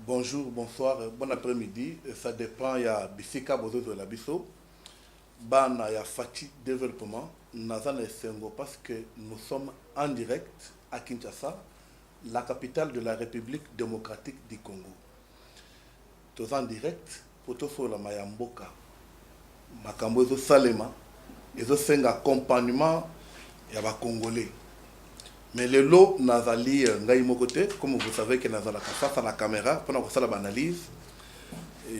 Bonjour, bonsoir, bon après-midi. Ça dépend, il y a Bissika Bozo de la Bisso. Bana, il y a Fati Développement. Nazan et Sengo parce que nous sommes en direct à Kinshasa, la capitale de la République démocratique du Congo. Tous en direct, pour tout sur la Mayamboka. Makambo Ezo Salema, Ezo Senga accompagnement, il y a Congolais. Mais le lot nazali ngai mokote, comme vous savez que nazala face à la caméra pendant que ça l'analyse.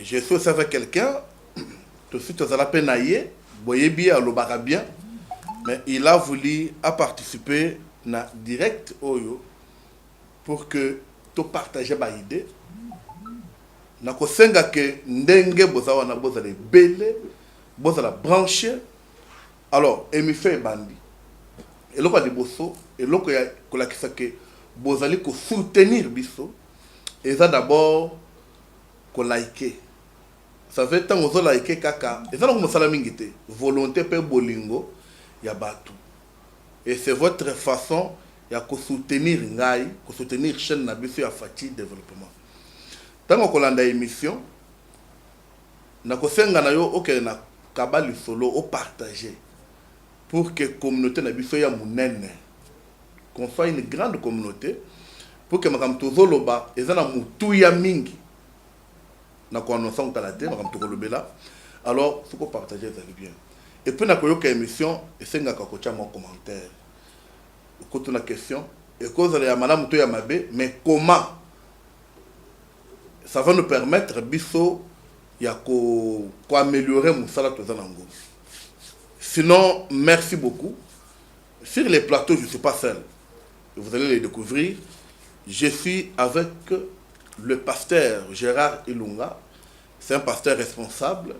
Je suis aussi avec quelqu'un, tout de suite aux ala penaye, boyebi à l'obara bien, mais il a voulu à participer na direct oyo pour que tu partages ma idée. Na ko senga que ndenge bozawa na bozale belé, bozala branché. Alors, emi fait bandi. Et là, il y a que vous allez soutenir biso. Et ça d'abord, que liker. Ça fait tant que vous liker kaka. Et ça, nous avons volonté pour bolingo, il y a batou. Et c'est votre façon de soutenir Ngai, de soutenir chaîne Nabiso à Fati Développement. Tant que vous avez une émission, nous avons kabali solo au partager. Pour que la communauté soit qu'on soit une grande communauté, pour que Mme Tozoloba et Zana Moutouya Mingi, na ko annoncer on talaté Mme Tozolobela, alors il faut partager ça bien. Et puis na ko yoka émission et c'est nga ko tia mon commentaire. Écoute la question et cause ya Madame Toya Mabe, mais comment ça va nous permettre biso ya ko améliorer musala tozanango. Sinon, merci beaucoup. Sur les plateaux, je ne suis pas seul. Vous allez les découvrir. Je suis avec le pasteur Gérard Ilunga. C'est un pasteur responsable.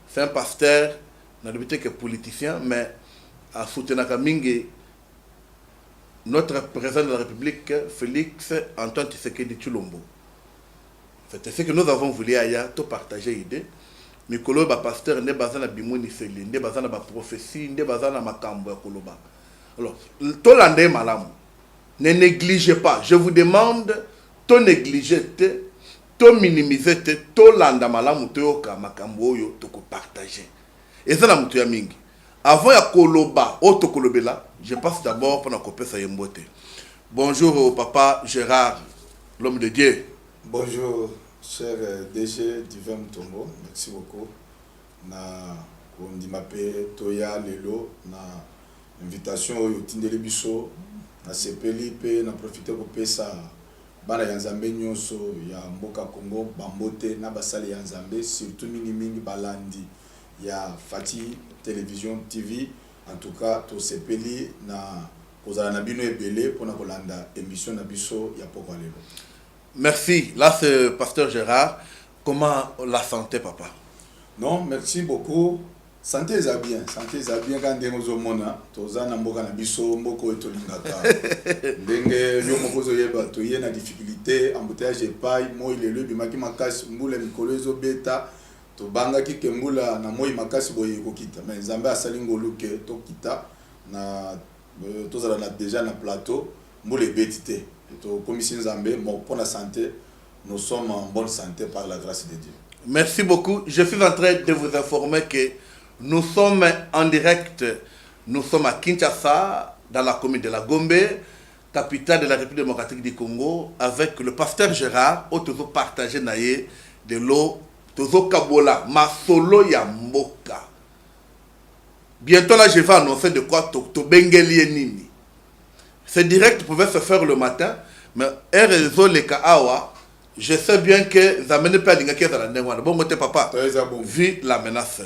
C'est un pasteur, n'a pas que politicien, mais à soutenir notre président de la République, Félix Antoine Tshisekedi Tshilombo. C'est ce que nous avons voulu tout partager l'idée. Mikolo ba pasteur ne bazana bimoni seli ne bazana ba prophétie ne bazana makambo ya koloba. Alors to lande malamu ne négligez pas, je vous demande to négliger to minimiser to landa malamu to yoka makambo yo to ko partager. Ezana mutu ya mingi. Avant ya koloba o to kolobela, je passe d'abord pour na kopesa yembote. Bonjour au papa Gérard, l'homme de Dieu. Bonjour. Cher DG Divin Mutombo, merci beaucoup. Na Kondimape Toya Lelo, na invitation au Tindeli Biso, na Sepeli pe na profiter pour pesa bana yanzambe nyonso ya mboka Congo bambote na basali yanzambe surtout mingi balandi ya Fati Télévision TV. En tout cas to Sepeli na kozala na bino ebele pona kolanda émission na biso ya poko lelo. Merci. Là, c'est pasteur Gérard. Comment la santé, papa? Non, merci beaucoup. Santé est bien. Santé est bien quand on est mona. Toza na mboka na biso mboko etolingaka. Ndenge yo mokozo yeba to ye na difficulté embouteillage epai moi lelo bimaki makasi mbula mikolo ezo beta to banga ki kembula na moi makasi boye kokita. Mais Nzambe asali ngolu ke to kita na tozala na déjà na plateau mbula betité. Commission Zambé, pour la santé, nous sommes en bonne santé par la grâce de Dieu. Merci beaucoup. Je suis en train de vous informer que nous sommes en direct. Nous sommes à Kinshasa, dans la commune de la Gombe, capitale de la République démocratique du Congo, avec le pasteur Gérard, où nous partagé de l'eau, Tozo Kabola, Masolo Yamboka. Bientôt là, je vais annoncer de quoi to Bengeli Nini. Ce direct pouvait se faire le matin, mais un réseau les Kaawa, je sais bien que ça ne pas dire que ça n'a pas bon côté papa. Vu la menace.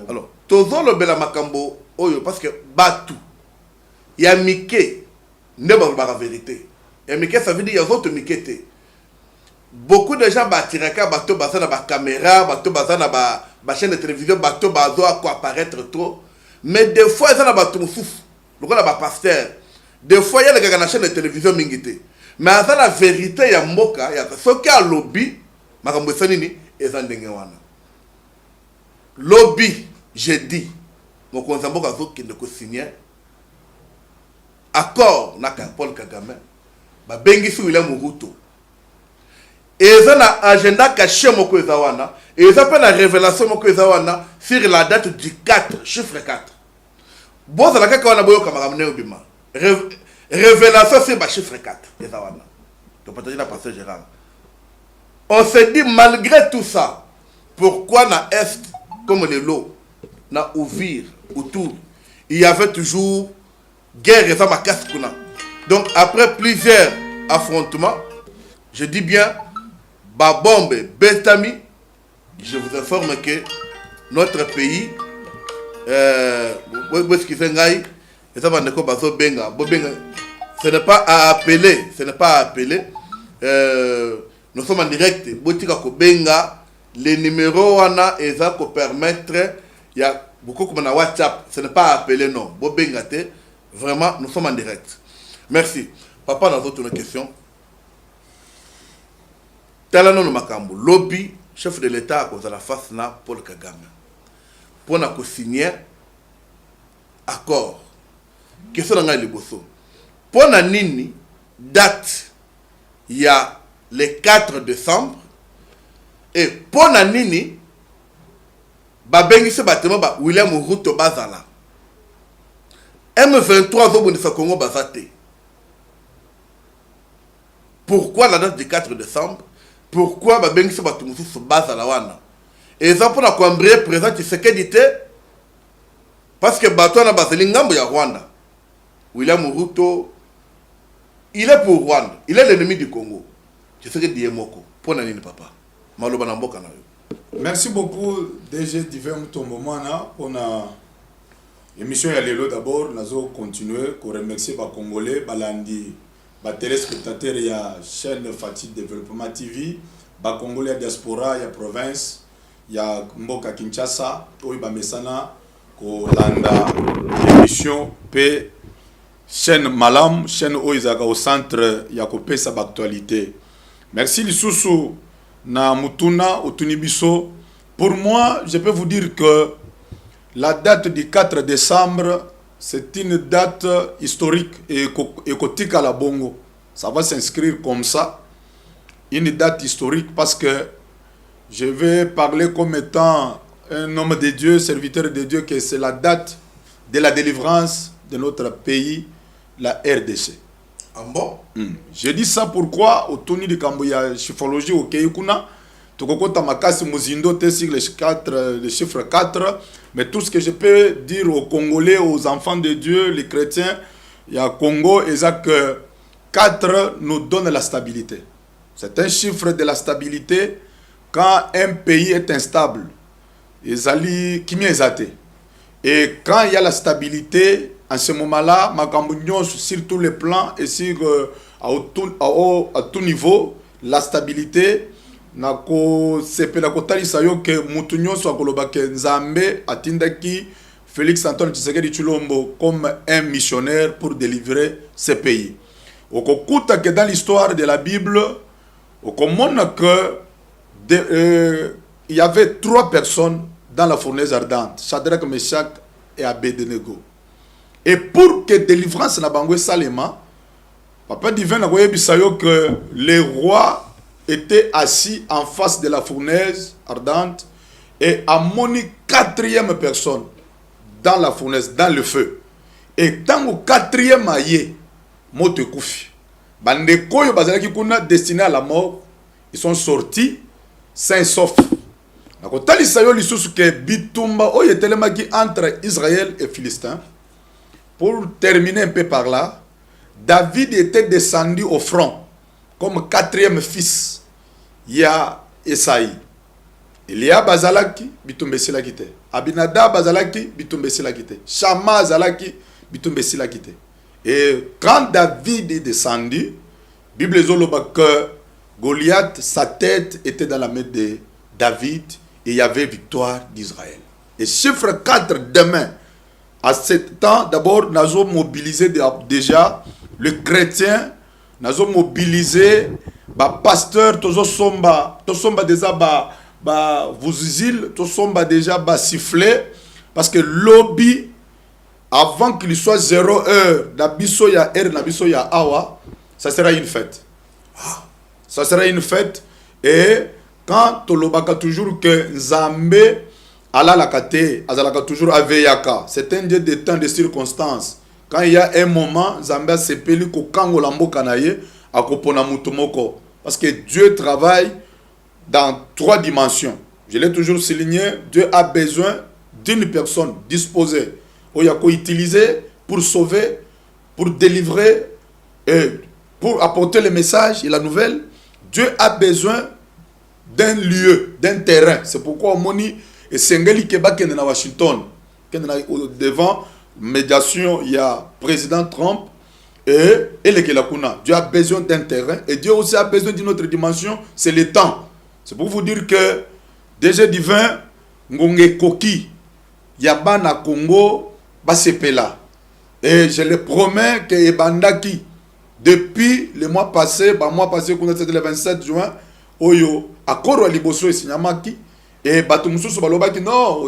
Alors, tozo le bela makambo oyo parce que batu ya mike ne ba vérité. Et mike ça veut dire y a autres mikete. Beaucoup de gens batiraka bato bazana ba caméra, bato bazana ba chaîne de télévision, bato bazo à quoi apparaître trop. Mais des fois ça na bato moussouf. Le gars ba pasteur. Des fois, il y a des chaînes de télévision mingité. Mais à la vérité, il y a Moka, il y a ce qui a lobby, et lobby, j'ai dit, mon conseil qui ne signe accord na Paul Kagame, ba bengi su William Ruto. Et ils ont un agenda caché moko ezawana. Et ils ont une révélation moko ezawana sur la date du 4, chiffre 4. Bon, c'est la kaka wana boyo kamaramne obima. Révélation c'est le chiffre 4 ezawana. Donc partager la pasteur Gérard. On se dit malgré tout ça, pourquoi na est comme les lots na ouvrir autour, il y avait toujours guerre et ça ma casse kuna. Donc après plusieurs affrontements, je dis bien Babombe, Betami, je vous informe que notre pays, ce n'est pas à appeler, nous sommes en direct, les numéros wana eza ko permettre, il y a beaucoup comme na WhatsApp, ce n'est pas à appeler non, vraiment nous sommes en direct. Merci. Papa, dans d'autres questions. Talano makambo lobby chef de l'État à cause de la face na Paul Kagame pour na ko signer accord question nga liboso pour na nini date il y a le 4 décembre et pour na nini babengi se batema ba William Ruto bazala M23 zo bonisa Congo bazate. Pourquoi la date du 4 décembre? Pourquoi babengi se batumusu se base la wana? Et ça pour la combrer présent Tshisekedi parce que bato na bazeli ngambo ya Rwanda. William Ruto il est pour Rwanda, il est l'ennemi du Congo. Tshisekedi yemoko. Pour nani papa? Maloba na mboka na yo. Merci beaucoup DG Divin Mutombomana pour na émission ya lelo d'abord nazo continuer ko remercier ba Congolais balandi ba téléspectateurs ya chaîne Fati Développement TV, ba Congolais ya diaspora ya province ya mboka Kinshasa oyo ba mesana ko landa émission pe chaîne Malam, chaîne oyo ezaka au centre ya ko pesa ba actualité. Merci lisusu na mutuna otunibiso. Pour moi, je peux vous dire que la date du 4 décembre, c'est une date historique et écotique à la Bongo. Ça va s'inscrire comme ça, une date historique, parce que je vais parler comme étant un homme de Dieu, serviteur de Dieu, que c'est la date de la délivrance de notre pays, la RDC. Ah bon? Je dis ça pourquoi, au Tony de Kamboya, chiffrologie au Keikuna, Tokokota Makasi Muzindo, sur le chiffre 4, mais tout ce que je peux dire aux Congolais, aux enfants de Dieu, les chrétiens, il y a Congo, et ça que 4 nous donne la stabilité. C'est un chiffre de la stabilité quand un pays est instable. Et quand il y a la stabilité, en ce moment-là, sur tous les plans et sur, à tout niveau, la stabilité, nako sepela kotalisa yo ke mutu nyonso akoloba ke Nzambe atindaki Félix Antoine Tshisekedi Tshilombo comme un missionnaire pour délivrer ce pays. Okokuta que dans l'histoire de la Bible, okomona que il y avait 3 personnes dans la fournaise ardente, Shadrach, Meshach et Abednego. Et pour que délivrance na bango salema, Papa Divin na koyebisa yo que les rois était assis en face de la fournaise ardente et a moni 4e personne dans la fournaise, dans le feu. Et tant au 4e aïe, mote koufi. Bande koyo bazalaki kuna destiné à la mort, ils sont sortis sains et saufs. Nako talisa yo lisusu ke bitumba oyo etelemaki entre Israël et Philistin. Pour terminer un peu par là, David était descendu au front comme 4e fils. Il y a Esaïe. Il y a Bazalaki, Bitumbe Silakite. Abinadab Bazalaki, Bitumbe Silakite. Shama Bazalaki, Bitumbe Silakite. Et quand David est descendu, Bible Zoloba que Goliath, sa tête était dans la main de David et il y avait victoire d'Israël. Et chiffre 4 demain, à ce temps, d'abord, nous avons mobilisé déjà le chrétien, nous avons mobilisé ba pasteur, tozo somba déjà ba vuzizil, to somba déjà ba siffler, parce que lobby, avant qu'il soit 0 heure, nabiso ya awa, ça sera une fête. Ça sera une fête. Et quand tolobaka toujours que Nzambe ala la kate, azalaka toujours aveyaka, c'est un dieu de temps de circonstances. Quand il y a un moment, Nzambe a sepeli ko kango lamboka na ye akopona mutu moko. Parce que Dieu travaille dans 3 dimensions. Je l'ai toujours souligné, Dieu a besoin d'une personne disposée, oyako utilisée pour sauver, pour délivrer, et pour apporter le message et la nouvelle. Dieu a besoin d'un lieu, d'un terrain. C'est pourquoi Moni et Sengeli Keba qui est à Washington, devant médiation, il y a président Trump et le Kelakuna. Dieu a besoin d'un terrain et Dieu aussi a besoin d'une autre dimension, c'est le temps. C'est pour vous dire que déjà divin, Ngonge Koki, Yabana Congo, Basepela. Et je le promets que Ebandaki, depuis le mois passé, c'était le 27 juin, Oyo, Akoro Liboso et Sinyamaki, et Batumusu Balobaki, non,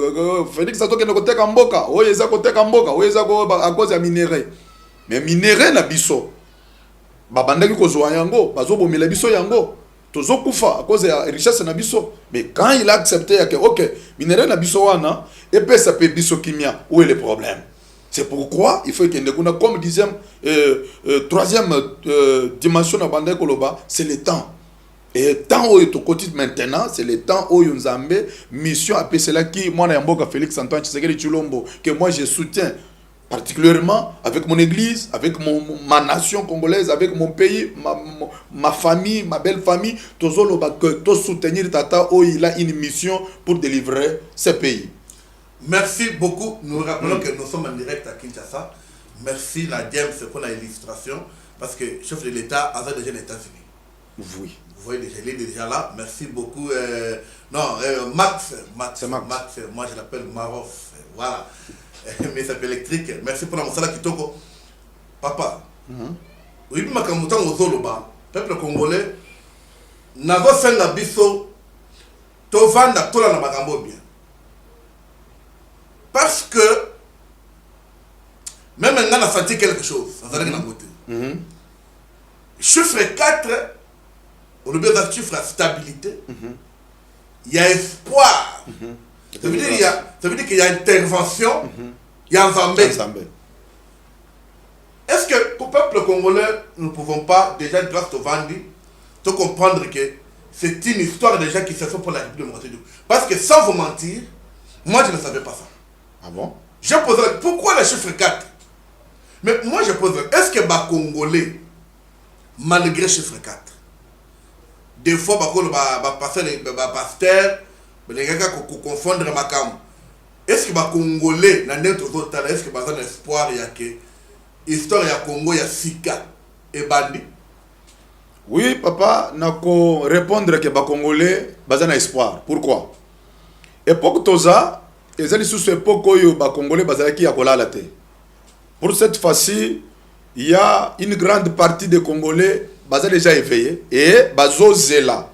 Félix Sato qui ne côté Kamboka, Oyo Eza côté Kamboka, Oyo Eza à cause de minéraux. Mais minéraux na biso, Babandaki Kozo Yango, Bazo Bomila biso Yango, Tozo Kufa, à cause de la richesse na biso. Mais quand il a accepté que, ok, minéraux na biso wana, et puis ça peut biso kimia, où est le problème? C'est pourquoi il faut qu'il y ait comme troisième dimension de Bandai Koloba, c'est le temps. Et le temps où il est maintenant, c'est le temps où il y a une mission à cela qui, moi, Félix Antoine Tshisekedi Tshilombo, que moi je soutiens particulièrement avec mon église, avec ma nation congolaise, avec mon pays, ma famille, ma belle famille, tous soutenir Tata où il a une mission pour délivrer ce pays. Merci beaucoup. Nous rappelons que nous sommes en direct à Kinshasa. Merci la James pour l'illustration. Parce que le chef de l'État a déjà les États-Unis. Oui. Vous voyez déjà, il est déjà là. Merci beaucoup. Max. Moi je l'appelle Marof. Voilà. Mais ça fait électrique. Merci pour la monsala Kitoko. Papa. Oui, mais quand nous sommes au Zoloba, peuple congolais, nous avons fait la biso. Tovanda, tola na makambo bien. Parce que, même maintenant, on a senti quelque chose. Chiffre 4, on a besoin de chiffre à stabilité. Il y a espoir. Ça veut dire qu'il y a intervention. Il y a un Zambé. Est-ce que, pour le peuple congolais, nous ne pouvons pas, déjà, grâce au Vandi, de comprendre que c'est une histoire déjà qui se fait pour la République démocratique. Parce que, sans vous mentir, moi, je ne savais pas ça. Ah bon? Je pose pourquoi le chiffre 4? Mais moi je pose, est-ce que les Congolais, malgré le chiffre 4, des fois, les pasteurs, les gens qui confondent les macam, est-ce que les Congolais, est-ce que les espoir, il y a que l'histoire du Congo, il y a Sika et Bandi? Oui, papa, je vais répondre que les Congolais, ils ont espoir. Pourquoi? Époque Toza, et c'est sous époque où les Congolais bazalaki yakolala te. Pour cette fois-ci, il y a une grande partie des Congolais bazal déjà éveillés et bazo zela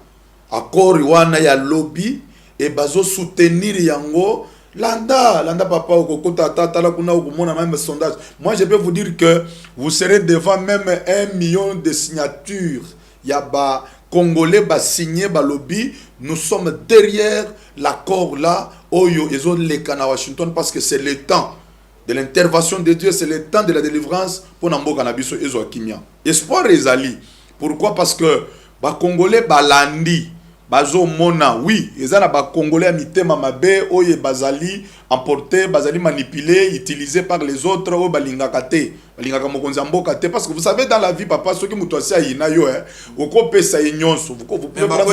accord wana ya lobby et bazo soutenir yango landa papa okokota tata la kuna okomona même sondage. Moi je peux vous dire que vous serez devant même 1 million de signatures. Il y a ba Congolais ba signé ba lobby, nous sommes derrière l'accord là. Oyo, ils ont les canaux à Washington parce que c'est le temps de l'intervention de Dieu, c'est le temps de la délivrance pour Nambo Canabiso et Zoakimia. Espoir Ezali. Pourquoi? Parce que les Congolais balandi, bazo mona, oui, ils ont les Congolais à mitema mabe, oye bazali emporté, bazali manipulé, utilisé par les autres, o balingakate, balingakamokonzambokate. Parce que vous savez dans la vie, papa, ceux qui m'ont tossé à Inayo, au copé ça ignonce, vous pouvez prendre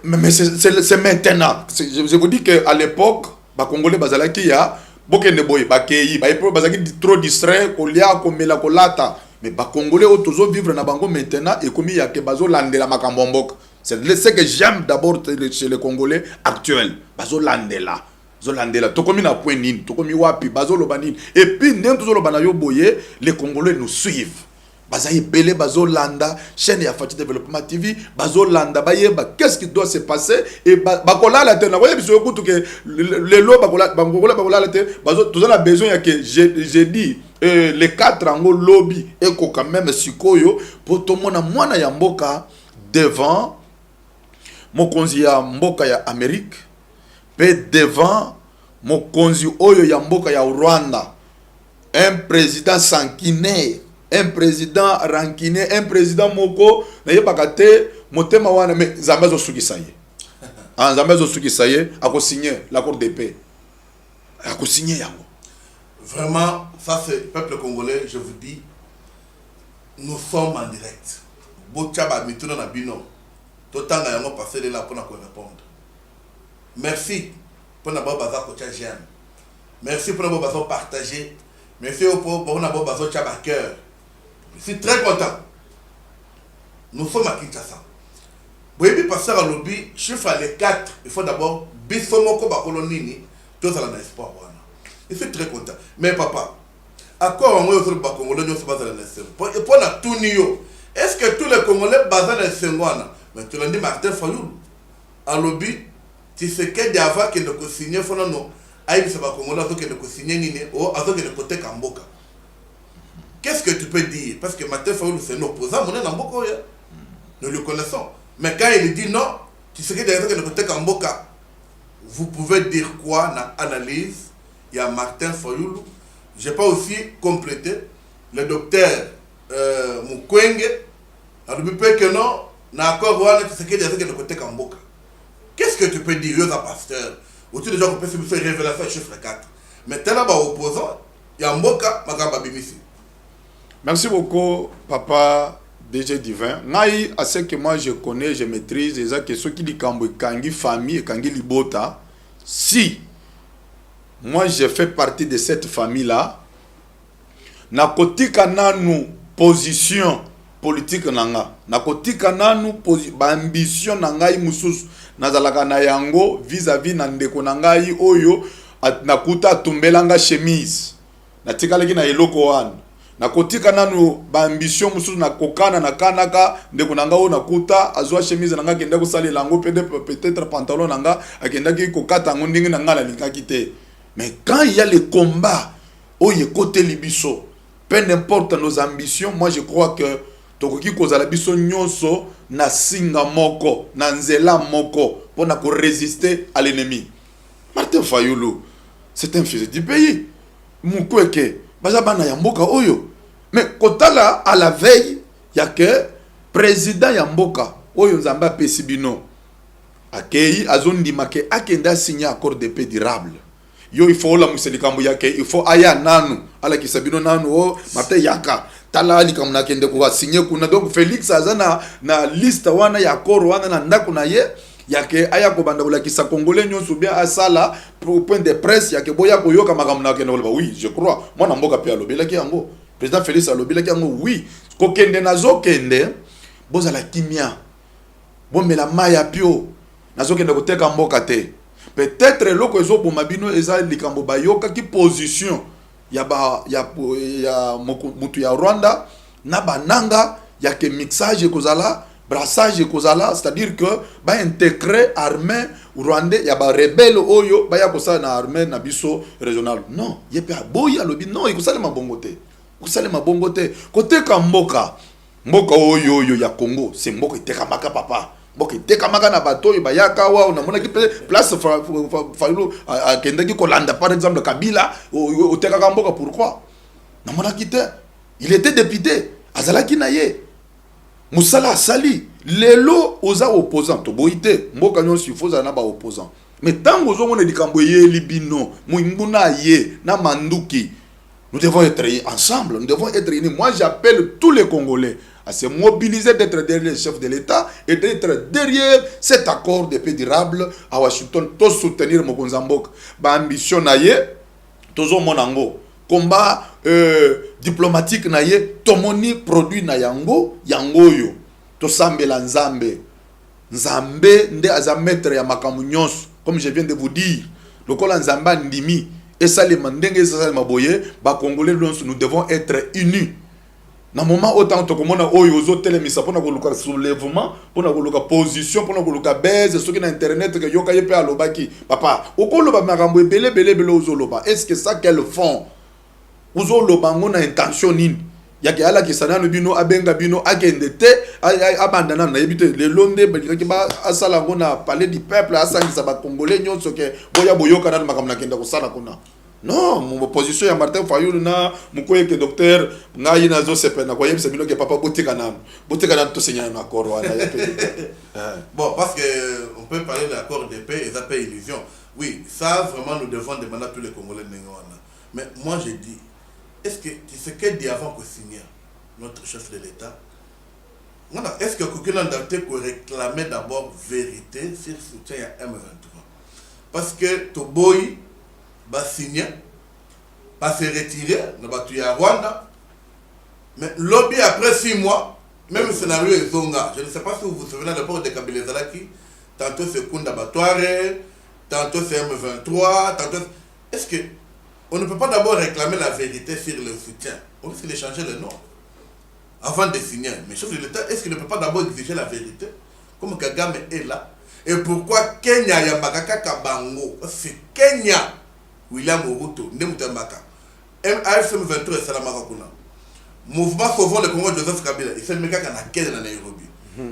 mais c'est maintenant. Je vous dis qu'à l'époque, les Congolais bazalaki ya bokende boy bakei, bazaki trop distrait, kolia komela kolata. Mais les Congolais ont toujours vivre na bango maintenant et comme il y a que bazo landela makambomboka. C'est ce que j'aime d'abord chez les Congolais actuels. Bazo landela. Zolandela. Tokomi na point nini, tokomi wapi, bazo lobanini. Et puis ndem toujours lobana yo boye, les Congolais nous suivent. Bazaye belé bazo landa chaîne ya Fati Développement TV bazo landa bayeba qu'est-ce qui doit se passer et bakola la tena voyez biso kutu que le lo bakola la tena bazo tous on a besoin ya que j'ai dit les 4 ango lobby eko quand même sikoyo pour tout mona mwana ya mboka devant mokonzi ya mboka ya Amérique, pe devant mokonzi oyo ya mboka ya Rwanda, un président sanguinaire, un président rancunier, un président moko na yebaka te motema wana me Nzambe zo sukisa ye. Nzambe zo sukisa ye ako signer l'accord de paix. Ako signer yango. Vraiment, ça c'est peuple congolais, je vous dis, nous sommes en direct. Bochaba mituna na bino. Totanga yango passer là pour nous répondre. Merci pour nous avoir baza j'aime. Merci pour nous avoir partagé. Merci pour nous avoir baza chaba cœur. Je suis très content. Nous sommes à Kinshasa. Boyebi passer à lobby, chiffre les 4, il faut d'abord bisomoko ba kolonini, tout ça dans espoir. Je suis très content. Mais papa, à quoi on va sur le Congolais nous sommes dans l'espoir. Et pour la tournio, est-ce que tous les Congolais basés dans l'espoir, mais tu l'as dit Martin Fayoulou, à lobby, tu sais que d'avant qu'il ne peut signer, il faut non, aïe c'est pas Congolais qui ne peut signer ni ou à qui ne côté Kamboka. Qu'est-ce que tu peux dire? Parce que Martin Fayoulou c'est un opposant, mon Namboka, nous le connaissons. Mais quand il dit non, tu sais que d'avant qu'il ne côté Kamboka, vous pouvez dire quoi dans l'analyse? Il y a Martin Fayoulou. Je peux aussi compléter le docteur Mukwege. Alors, tu peux que non, d'accord, voilà, tu sais qu'il y a le côté Kamboka. Qu'est-ce que tu peux dire, aux pasteur? Ou tu déjà peux faire révélation chiffre 4. Mais tel là-bas opposant, il y a Mboka, Magaba Bimisi. Merci beaucoup, papa DG Divin. Naï, à ce que moi je connais, je maîtrise, c'est ça que ceux qui disent Kangi famille et Kangi Libota, si moi je fais partie de cette famille-là, nakotika nanu position politique nanga, nakotika nanu ambition nangai mususu, nazalaka na yango vis-à-vis na ndeko nangai oyo nakuta tumbelanga chemise, natikaleki na eloko wana. Nakotika nanu ambition mususu nakokana nakanaka ndeko nanga oyo nakuta azwa chemise nanga kenda kosalela yango peut-être pantalon nanga akendaki kokata ngo ndenge nanga la linkaki te. Mais quand il y a le combat, où il y a côté libiso, peu importe nos ambitions, moi je crois que tokoki kozala biso nyonso na singa moko, na nzela moko, pour na résister à l'ennemi. Martin Fayoulou, c'est un fils du pays. Mukwege, bazabana ya mboka oyo. Mais kotala à la veille, il y a que président ya mboka oyo Nzamba pesibino. Akei azondimake akenda signer accord de paix durable. Yo il faut la muselikambo yake, il faut aya nanu ala kisabino nanu o Martin yaka tala ali kamna kende ko signer kuna. Donc Félix azana na liste wana ya koro wana na ndako na ye yake aya ko banda la kisa congolais nyonso bien asala pour point de presse yake boya ko yoka makamna kende ko oui je crois moi na mboka pe alobela ki yango président Félix alobela ki yango oui ko kende nazo kende bozala kimia bomela maya pio nazo kende ko teka mboka te. Peut-être loko ezo bomabino eza likambo bayoka ki position ya mutu ya Rwanda na bananga ya ke mixage kozala brassage kozala, c'est-à-dire que ba intégrer armée rwandais ya ba rebelle oyo ba ya kosala na armée na biso régional. Non, yepe aboya lobi non ikusale mabongote. Kusale mabongote côté kamboka mboka oyo ya Congo, c'est mboka iteka maka papa. Boke tekamaka na bato bayaka wa na mona ki place Fayoulou akendaki kolanda par exemple Kabila o tekaka mboka. Pourquoi na mona kite il était député azalaki na ye musala sali lelo oza opposant to boite mboka nyonso ifoza na ba opposant. Mais tango zo mona likambo ye libino muimbuna ye na manduki, nous devons être ensemble, nous devons être unis. Moi j'appelle tous les Congolais à se mobiliser, d'être derrière le chef de l'État et d'être derrière cet accord de paix durable à Washington, tous soutenir Mokonzambok. Ba ambition na ye, tozo monango. Combat diplomatique na ye, tomoni produit na yango, yangoyo. To sambela nzambe. Nzambe nde aza maître ya makambo nyonso, comme je viens de vous dire. Lokola nzamba ndimi, et ça les mandenge et ça les maboye, ba Congolais nous devons être unis. Na moment autant to komona oyo zo telemisa pona ko luka soulèvement pona ko luka position pona ko luka base soki na internet que yoka yepe alobaki papa okoloba makambo belé ozo loba, est-ce que ça qu'elle font ozo loba ngona intention nini yake ala kisana no bino abenga bino akende te abandana na yebite le londe ba ki ba asala ngona parler du peuple asangisa ba congolais nyonso ke boya boyoka na makamna kenda kusala kuna. Non, mon opposition ya Martin Fayulu na mukoye ke docteur ngai na zo sepena ko yebisa bino ke papa botika nan to senya na accord wana ya pe. Bon, parce que on peut parler d'accord de paix et ça paix illusion. Oui, ça vraiment nous devons demander à tous les Congolais de Nengwana. Mais moi je dis, est-ce que tu sais qu'est dit avant que signer notre chef de l'État? Est-ce que Kokina Ndate peut réclamer d'abord vérité sur le soutien à M23? Parce que Toboy va signer, va se retirer, ne va tuer à Rwanda. Mais lobby après 6 mois, même le scénario est Zonga. Je ne sais pas si vous vous souvenez de l'époque de Kabila Zalaki. Tantôt c'est Kunda Batouare, tantôt c'est M23, tantôt. Est-ce que on ne peut pas d'abord réclamer la vérité sur le soutien? On risque de changer le nom avant de signer. Mais chef de l'État, est-ce qu'il ne peut pas d'abord exiger la vérité? Comme Kagame est là. Et pourquoi Kenya Yambakaka Kabango? C'est Kenya. William Mobutu, Ndemutambaka. AFM 23 et Salamaka Kuna. Mouvement Sauvons le Congo de Joseph Kabila. Il fait le mec à Kenya dans Nairobi.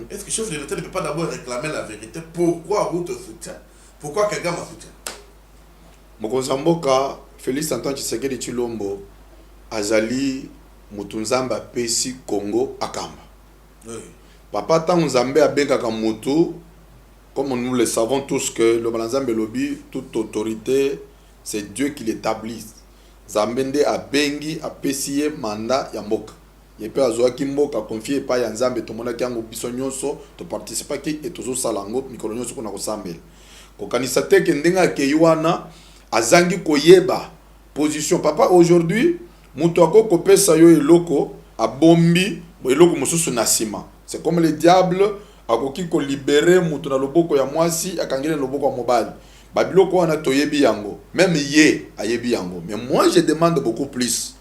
Est-ce que le chef de l'État ne peut pas d'abord réclamer la vérité? Pourquoi Ruto soutient? Pourquoi Kagame soutient? Mokonzamboka, Félix Antoine Tshisekedi Tshilombo, Azali, Mutunzamba Pesi Congo Akamba. Oui. Papa Tanzambe Abenga Kamutu, comme nous le savons tous que le Balanzambe Lobby, toute autorité, c'est Dieu qui l'établit. Zambende Abengi Apesiye Manda Yamboka. Yepe Azoa Kimboka confié par Yanzambe Tomona Kiango Bisonyonso, to participer qui et tozo salango, Mikolonyoso Konako Sambel. Kokanisate Kendenga Keyuana, Azangi Koyeba, position. Papa, aujourd'hui, Moutouako Kopesa Yo Eloko, a Bombi, Eloko Mosusu Nasima. C'est comme le diable, a Koki ko libérer Moutuna Loboko ya Mwasi, a Kangele Loboko ya Mobile. Babiloko wana toyebi yango. Même ye, a yebi yango. Mais moi, je demande beaucoup plus.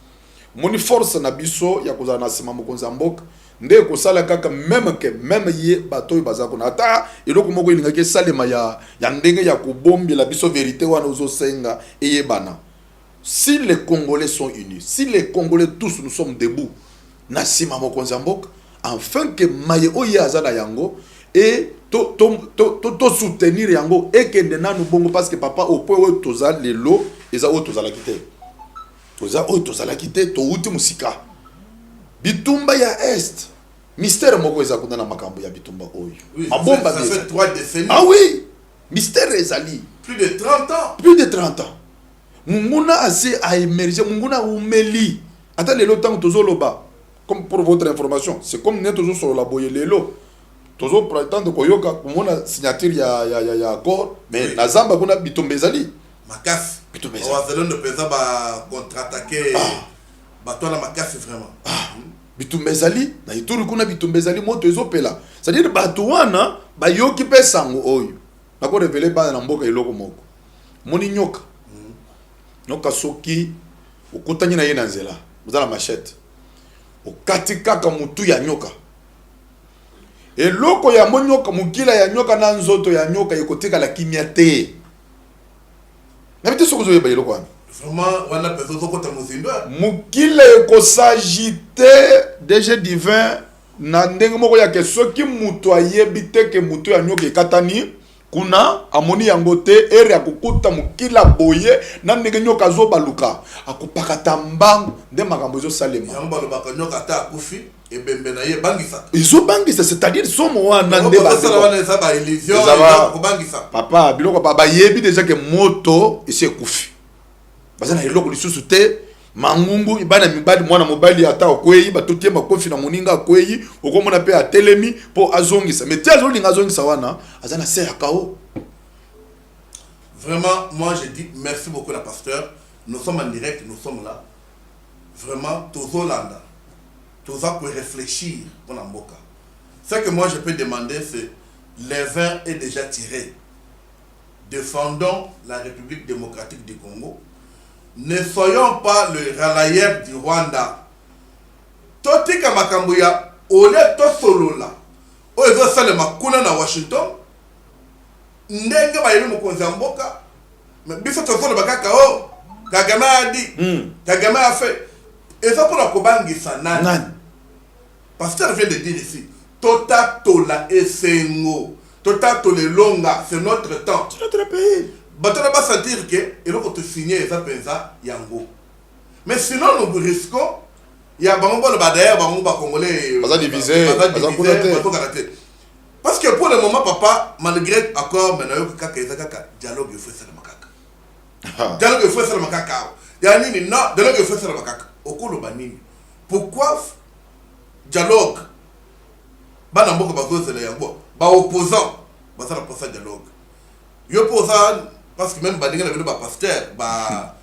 Moni force na biso, ya kozala Nasima Mokonzamboka, nde kosala kaka même ye bato bazako na ata eloko moko ilingaki salema ya ndenge ya kobombi la biso vérité wana ozosenga eyebana. Si les Congolais sont unis, si les Congolais tous nous sommes debout, Nasima Mokonzamboka, afin que maye oye azala yango et to soutenir yango et que nanu bongo parce que papa au point où toza lelo eza o toza la quitter. Toza o toza la quitter to uti musika. Bitumba ya Est. Mystère moko ezakunda na makambo ya bitumba oyo. Oui, ça fait 3 décennies. Ah oui, mystère ezali. Plus de 30 ans. Plus de 30 ans. Munguna assez a émergé, Munguna umeli. Attends lelo temps tozoloba. Comme pour votre information, c'est comme net toujours sur la boye lelo. Toujours prétendre koyoka kumona signature ya accord, mais oui. Na zamba kuna bitumba ezali. Makasi. Bitumba ezali. On va zelon de pesa ba contre-attaquer. Ba toi la makasi vraiment. Bitumbezali na ituri kuna bitumbezali moto ezopela c'est-à-dire bato wana bayoki pe sango oyo nako révéler bana na mboka eloko moko moni nyoka nyoka soki okutanye na ye na nzela muzala machette okati kaka mutu ya nyoka eloko ya monyoka mukila ya nyoka na nzoto ya nyoka ekotika la kimia te na bité soko zoyeba eloko wana. Vraiment, on a besoin de côté Mouzindoua. Mukile ko s'agite déjà divin na ndenge moko ya ke soki mutu ayebite ke mutu ya nyoka katani kuna amoni yango te ere ya kukuta mukila boye na ndenge nyoka zo baluka akupakata mbangu nde makambo zo salema yango balobaka nyoka ta akufi ebembe na ye bangisa izo bangisa c'est-à-dire somo wana nde ba wana za ba illusion ko bangisa papa biloko baba yebi déjà ke moto ese kufi bazana eloko lisusu te mangungu ibana mibali mwana mobali ata okwei batotie makofi na moninga okwei okomona pe atelemi po azongisa mais tia zolinga azongisa wana azana se yakao. Vraiment moi je dis merci beaucoup la pasteur, nous sommes en direct, nous sommes là vraiment tozolanda toza ko réfléchir pour la mboka. Ce que moi je peux demander c'est les vins est déjà tiré, défendons la République démocratique du Congo. Ne soyons pas le relayeur du Rwanda. Totika makambuya ole to solo la. O ezo sale makuna na Washington. Ndenge ba yele Mokonzamboka. Mais biso to solo bakaka o. Kagame a dit. Kagame a fait. Et ça pour la kobangi sanan. Pasteur vient de dire ici, Tota tola esengo, Tota tole longa, c'est notre temps. C'est notre pays. Batona va sentir que il faut te signer ça pensa yango. Mais sinon nous risquons il y a bango le badaire bango ba congolais baza divisé, parce que pour le moment papa malgré accord maintenant que kaka dialogue il faut ça le makaka. Dialogue il faut ça le makaka. Ya nini non dialogue il faut ça le makaka. Okolo banini. Pourquoi dialogue bana mboko bazo c'est le yango ba opposant ba ça pour ça dialogue. Yo opposant parce que même badinga na ba pasteur ba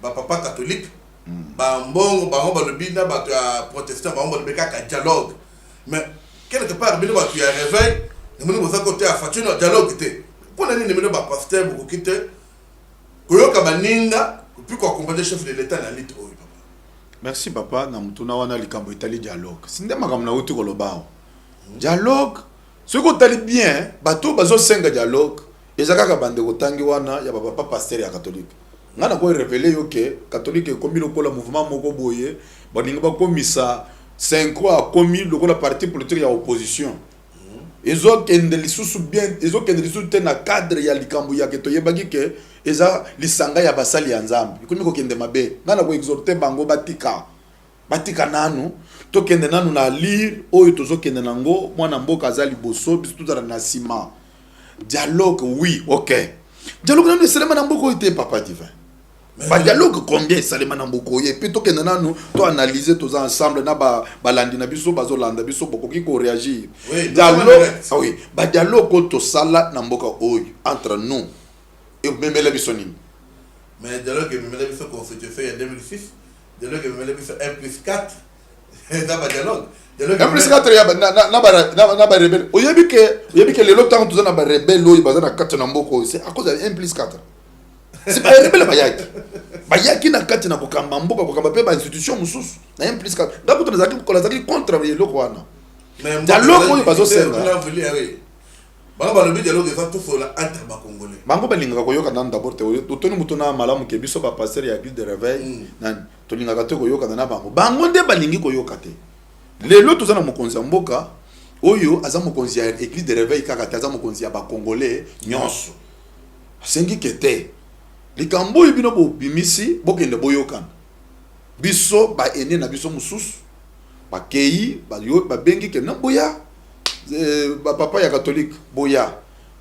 papa catholique ba mbongo ba ngomba lobina ba protestant ba ngomba lobeka ka dialogue mais quelque part bino ba tu ya réveil nous nous ça côté à fatino dialogue té pour nani nemi ba pasteur beaucoup kité koyoka baninga puis quoi comprendre chef de l'état na lit oyo papa. Merci papa na mutuna wana likambo itali dialogue sinde makam na uti kolobao dialogue ce ko tali bien bato bazo senga dialogue ezaka ka bande kotangi wana ya papa pasteur ya catholique ngana ko révéler yo que catholique komi lokola mouvement moko boye baninga ba komisa 5 ans a commis lokola parti politique ya opposition ezo kende lisusu bien ezo kende lisusu te na cadre ya likambo ya keto yebaki ke eza lisanga ya basali ya nzambe ikomi ko kende mabe ngana ko exhorter bango batika nanu to kende nanu na lire oyo tozo kende nango mwana mboka azali boso bisu tuzala na sima dialogue oui OK dialogue nanu selema na mboko ite papa divin. Ba dialogue combien salema na mboko ye puis to kende nanu to analyser tous ensemble na ba landi na biso bazo landa biso bokoki ko réagir. Dialogue oui ba dialogue to sala na mboka oyo entre nous et même la biso nini. Mais dialogue même la biso constitution en 2006 dialogue même la biso 1+4 ça ba dialogue 1+4 ya na ba rebelle oyebi ke lelo tant tous na ba rebelle oyo baza na kati na mboko c'est à cause de 1+4. C'est pas rebelle bayaki na kati na kokamba mboka kokamba pe ba institution mususu na 1+4 ndako tunazaki kolazaki contre le kwana dialogue oyo bazo senga bango le dialogue ça tout sur la entre ba congolais bango balinga koyoka na d'abord to toni mutuna malamu ke biso ba pasteur ya église de réveil na tolinga ka to koyoka na bango nde balingi koyoka te lelo tozana mokonzi mboka oyo aza mokonzi ya église de réveil kaka te aza mokonzi ya ba congolais nyonso sengi kete likambo ibino bo bimisi bokende boyokana biso ba ene na biso mususu ba kei ba bengi ke na boya ba papa ya catholique boya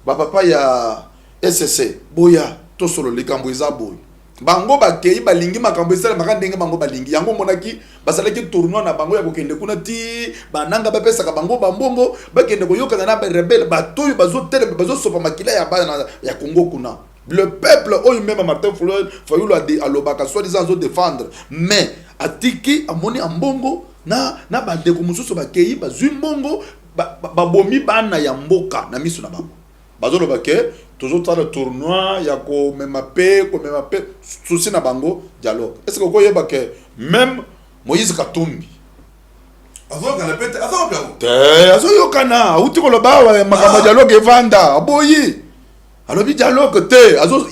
ba papa ya SSC boya to solo likambo eza boy bango ba kei balingi makambo esala makandenge bango balingi yango monaki basalaki tournoi na bango ya kokende kuna ti bananga bapesa ka bango bambongo bakende koyokana na ba rebelle batoyo bazo tele bazo sopa makila ya bana ya Congo kuna. Le peuple, oh, même Martin Fayulu a l'obaka, soit-disant, défendre. Mais, à Tiki, à Moni, à Mbongo, na bandeko mususu ba kei, ba zumbongo, ba bomi bana ya mboka, na misu na bango. Bazo lo bake, toujours dans le tournoi, ya ko même paix, souci na bango, dialogue. Est-ce que vous voyez que même Moïse Katumbi, azo kana pete, azo kango. Azo yokana, uti ko lo ba makamba dialogue evanda, aboyi. Alors, le dialogue,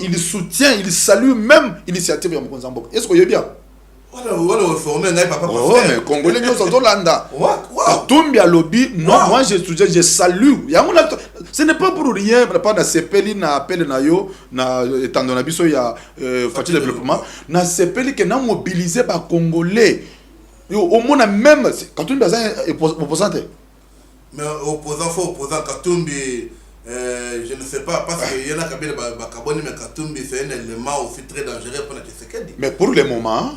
il soutient, il salue même l'initiative de Mkonzambo. Est-ce que vous bien? Voilà, formé, papa. Oh, mais Congolais, nous sommes Hollanda. Katumbi à lobby, non, moi je salue. Ce n'est pas pour rien, pas dans CPL, na appel na yo, na étant dans l'abisso, il y a Fatih Développement, na CPL qui n'a mobilisé par Congolais. Au moins, même, Katumbi est opposant. Mais opposant Katumbi. Je ne sais pas, parce qu'il y en a qui ont carbone, mais Katumbi, c'est un élément aussi très dangereux pour la Tshisekedi. Mais pour le moment,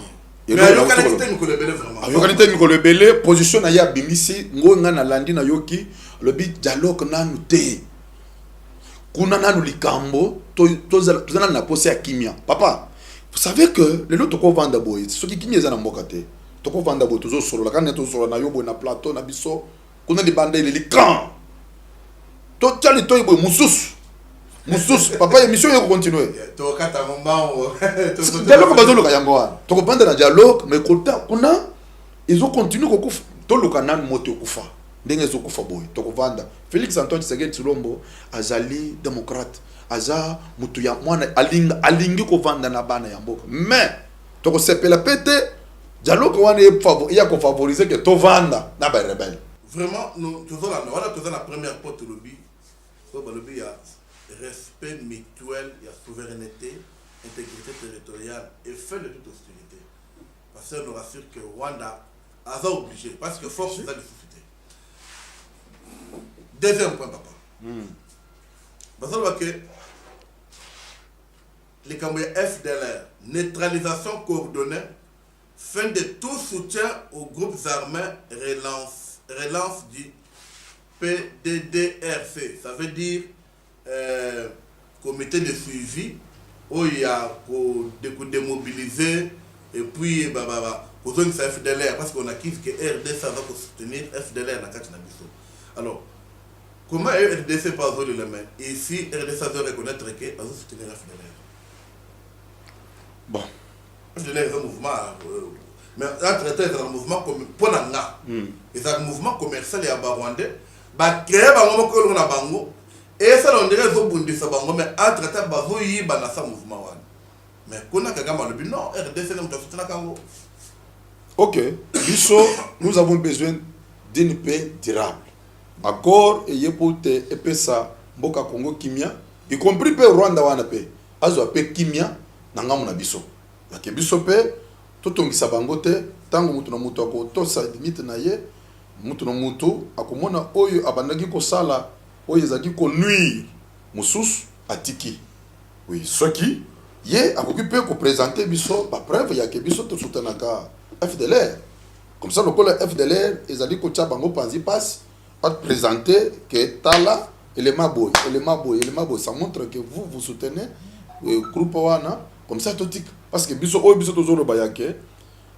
il y a une qualité de belé, position na ya bimisi, ngonga na landi na yoki, le bit dialogue nanu te. Kuna nanu likambo, tozana na pose ya kimia. Papa, vous savez que le lot toko vanda boy, ce qui kimia za na mboka te. Toko vanda boy, tozo solo la kana tozo solo na yobo na plateau na biso, kuna di banda ile likan. To tali to ibo mususu papa émission yo continuer to kata moment dialogue bazolo ka yango wana to kopanda na dialogue mais kota kuna ils ont continué ko kufa to lokana moto kufa ndenge zo kufa boy to kovanda Félix Antoine Tshisekedi Tshilombo azali démocrate aza mutu ya mwana alingi ko vanda na bana ya mboka mais to ko sepela pete dialogue wana ya ko favoriser que to vanda na ba rebelle. Vraiment nous faisons la première porte lobby. So ba lobby ya respect mutuel, il y a souveraineté, intégrité territoriale et fin de toute hostilité. Parce qu'on nous rassure que Rwanda a obligé parce que force ça de société. Deuxième point papa. Parce que les Cambodgiens FDLR, neutralisation coordonnée, fin de tout soutien aux groupes armés, relance du PDDRC. Ça veut dire comité de suivi où il y a pour démobiliser et puis pour donner ça FDLR parce qu'on a quitté que RDC va soutenir FDLR dans Kachinabiso. Alors, comment RDC pas jouer les mains? Ici, RDC doit reconnaître que va soutenir FDLR. Bon. FDLR est un mouvement, mais entre-temps, c'est un mouvement pour l'Anga. C'est un mouvement commercial et à Rwandais. Bah, créer un mouvement que bango. Et ça, on dirait que Bundi Sabango, mais entre-temps, bah, vous y avez un mouvement. Mais qu'on a qu'à le but, non, RDC n'est pas soutenir Kango. Ok. Nous avons besoin d'une paix durable. Accord et yepote et ça, Mboka Congo Kimia, y compris pe Rwanda wana pe. Azo pe Kimia, nangamu na biso. Yake biso pe, totongisa bango te, tango mutu na mutu ako tosa limite na ye, mutu na mutu akomona oyo abandaki ko sala, oyo ezaki ko nuire mususu atiki. Oui, soki ye akokipe ko présenter biso ba preuve yake biso to soutenaka FDLR. Comme ça le col FDLR ezali ko tia bango panzi passe à présenter que Tala élément boy, ça montre que vous soutenez le groupe Wana comme ça tout parce que biso tozolo bayake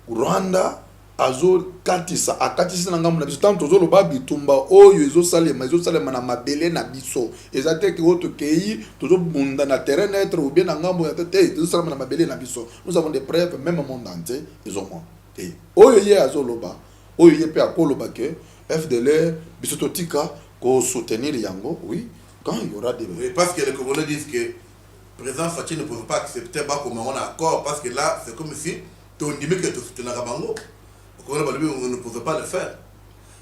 Rwanda azo katisa akatisa nangam na biso tant tozolo ba bitumba oyo ezo salema na mabele na biso ezate que autre pays tozo bunda na terrain être ou bien ngambo ya tete tozo salema na mabele na biso. Nous avons des preuves même au monde entier ils ont moi et oyo ye azoloba oyo ye pe akoloba ke FDLR, Bisototika, qu'on soutenir Yango, oui, quand il y aura des... Oui, parce que les Congolais disent que le président Fachi ne pouvait pas accepter comme on a accord, parce que là, c'est comme si tu as dit que tu soutenais Rabango. On ne pouvait pas le faire.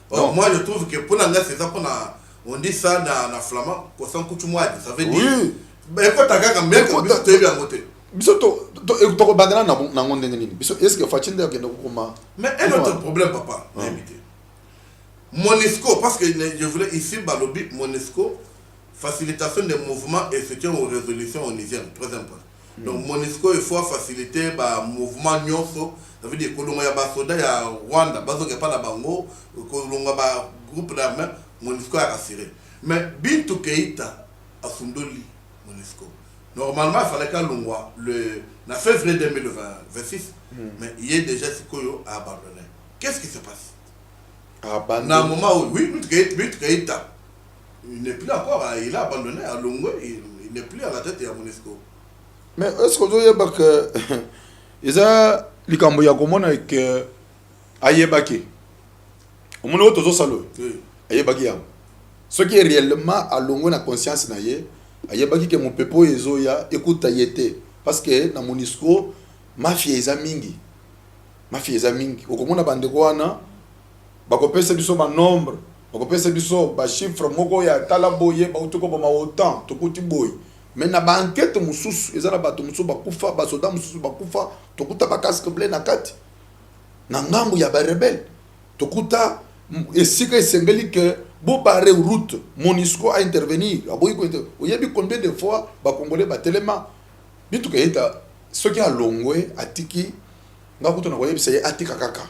Or, moi, je trouve que pour l'anglais, c'est ça qu'on a... On dit ça dans le flamand, qu'on s'en couche moi, ça veut dire... Oui. Mais quand tu as quand même tu es bien voté. Bisoto, est-ce que Fachi n'a pas comment... Mais un autre problème, papa, invité. Monisco, parce que je voulais ici, Balobi, Monisco, facilitation des mouvements et soutien aux résolutions onisiennes, très important. Donc, Monisco, il faut faciliter le mouvement Nyonso, ça veut dire que l'on a Basoda, il y a Rwanda, Basoda, pas la Bango, que l'on a un groupe d'armées, Monisco a rassuré. Mais Bintou Keïta a Sundoli, Monisco. Normalement, il fallait qu'à l'on le février 2026, mais il y a déjà ce qu'on a abandonné. Qu'est-ce qui se passe? Dans un moment où, oui, Keïta, il n'est plus encore, il a abandonné à Longwe, il n'est plus à la tête de la Monisco. Mais est-ce que vous avez dit que il y a les Cambodgiens qui que Ayebaki, au moment où tu as salo, Ayebaki, ce qui est réellement à Longwe na conscience na ye, Ayebaki que mon pepo ezoya écoute Ayete, parce que na Monisco mafia ezamingi, au moment où bande kwana bakopesa biso ba nombre bakopesa biso ba chiffre moko ya tala boye ba utoko ba autant tokuti boy mais na ba enquête mususu ezala bato mususu bakufa ba soda mususu bakufa tokuta ba casque bleu na kati na ngambo ya ba rebelle tokuta esika esengeli que bo bare route Monisco a intervenir aboyi ko oyebi combien de fois ba congolais ba telema bitu ke eta soki a Longwe atiki ngakuto na koyebi sey atika kaka.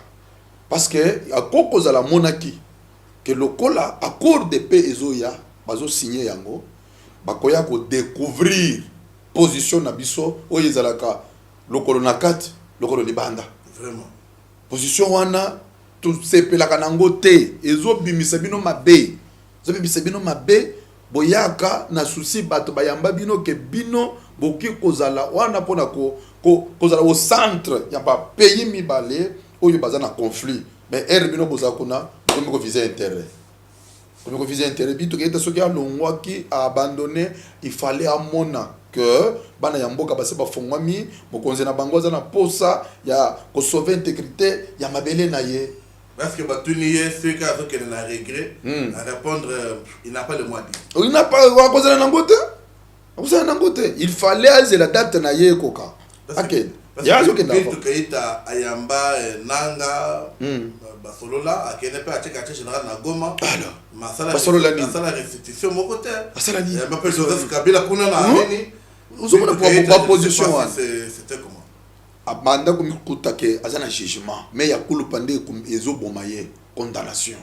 Parce que à cause de la monarchie que le cola accord de paix ezoya bazo signé yango bakoya ko découvrir position na biso oyezalaka lokolo na kati lokolo libanda vraiment position wana tout sepelaka nango te ezo bimisa bino mabe boyaka na souci bato bayamba bino ke bino boki kozala wana pona kozala au centre ya ba pays mibale oyo baza na conflit mais bino bozakuna comme ko viser intérêt bitu kete soki alongwa ki a abandonné il fallait amona que bana ya mboka base bafongwami mokonzi na bango aza na posa ya sauver intégrité ya mabele na ye. Parce que Batunier, ceux qui ont un regret, à répondre, il n'a pas le mot à dire. Il n'a pas à cause de l'angote. Il fallait aller la date na ye koka. Ok. Il y a aucun d'accord. Parce que Ayamba, Nanga, Basolola, à qui n'est pas à Tchèque général na Goma. Alors. Basolola ni. Masala restitution mon côté. Masala ni. Il m'appelle Joseph Kabila kuna na Ameni. Nous sommes pas position. C'était comment? Abanda kumikuta ke azana jugement mais ya kulupande ezo bomaye condamnation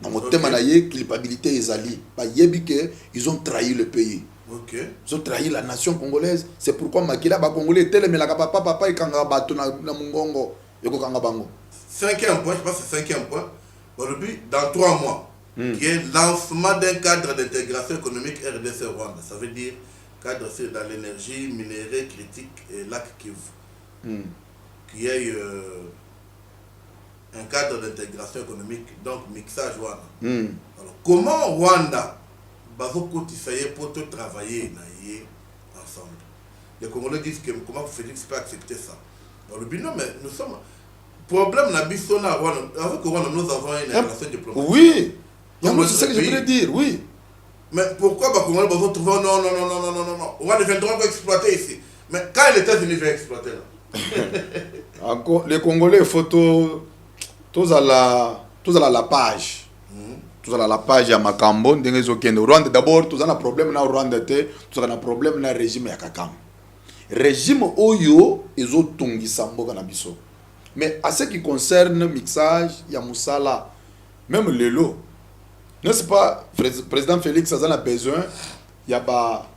na motema na ye culpabilité ezali ba yebi ke ils ont trahi le pays. OK. Ils ont trahi la nation congolaise, c'est pourquoi makila ba congolais telemelaka papa ikanga bato na mungongo yoko kanga bango. Cinquième point, je pense que c'est cinquième point. Dans 3 mois, qui est lancement d'un cadre d'intégration économique RDC Rwanda. Ça veut dire cadre dans l'énergie, minéraux, critique et lac Kivu. Qui est un cadre d'intégration économique, donc mixage Rwanda. Alors, comment Rwanda va pour travailler ensemble? Les Congolais disent que comment Félix peut accepter ça? Alors, non, mais nous sommes. Problème n'a pas Rwanda. Avec Rwanda, nous avons une relation diplomatique. Oui, c'est ça que je voulais dire, oui. Mais pourquoi les Congolais vont trouver non. Rwanda viendra exploiter ici. Mais quand les États-Unis vont exploiter là? Encore les Congolais photo tous à la page la page ya makambo ndenge zokende Rwanda d'abord tous un problème na Rwanda te tous un problème na régime ya Kakame régime oyo ezotungisa mboka na biso mais à ce qui concerne mixage ya musala même lelo n'est-ce pas président Félix a besoin ya ba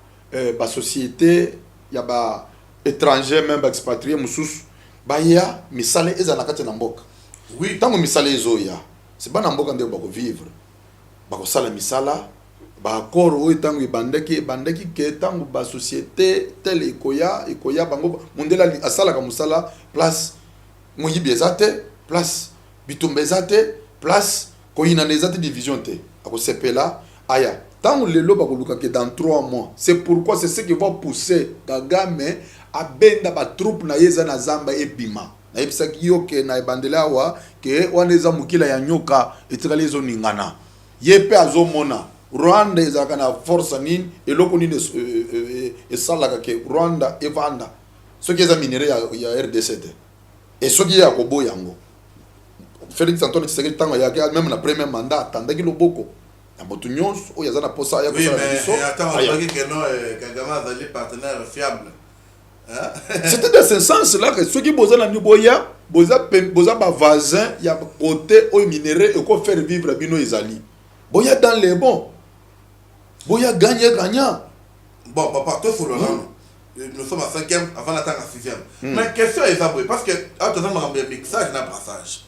société ya ba étranger même expatrié mususu baya misale eza na kati na mboka. Oui, tango misale ezoya c'est pas na mboka nde bako vivre bako sala misala ba accord oyo tango bandaki ke tango ba société telle ekoya bango mundela asala ka musala place moyibi ezate place bitumba ezate place koyina ezate division te ako sepela aya tango lelo bako luka ke dans 3 mois c'est pourquoi c'est ce qui va pousser Kagame abenda ba troupe na yeza na zamba ebima na ebisaki yoke na ebandela wa ke waneza mukila ya nyoka etikali zo ningana yepe azomona Rwanda ezaka na force nini eloko nini esalaka ke Rwanda evanda soki eza minere ya RDC et soki ya kobo yango Félix Antoine Tshisekedi tango yake même na premier mandat tandaki loboko na motu nyonso oyo azana posa ya ko sala biso. Oui, mais attends, on dit que non Kagame azali partenaire fiable. C'était dans ce sens-là que ceux qui bosaient dans Niboya, bosa ba voisin, il y a côté au minéraux et quoi faire vivre bino izali. Boya dans les bons. Boya gagnant. Bon, papa, toi faut le nom. Nous sommes à 5e avant d'attendre à 6e. Mais question est abouée parce que à tout moment on mixage na brassage.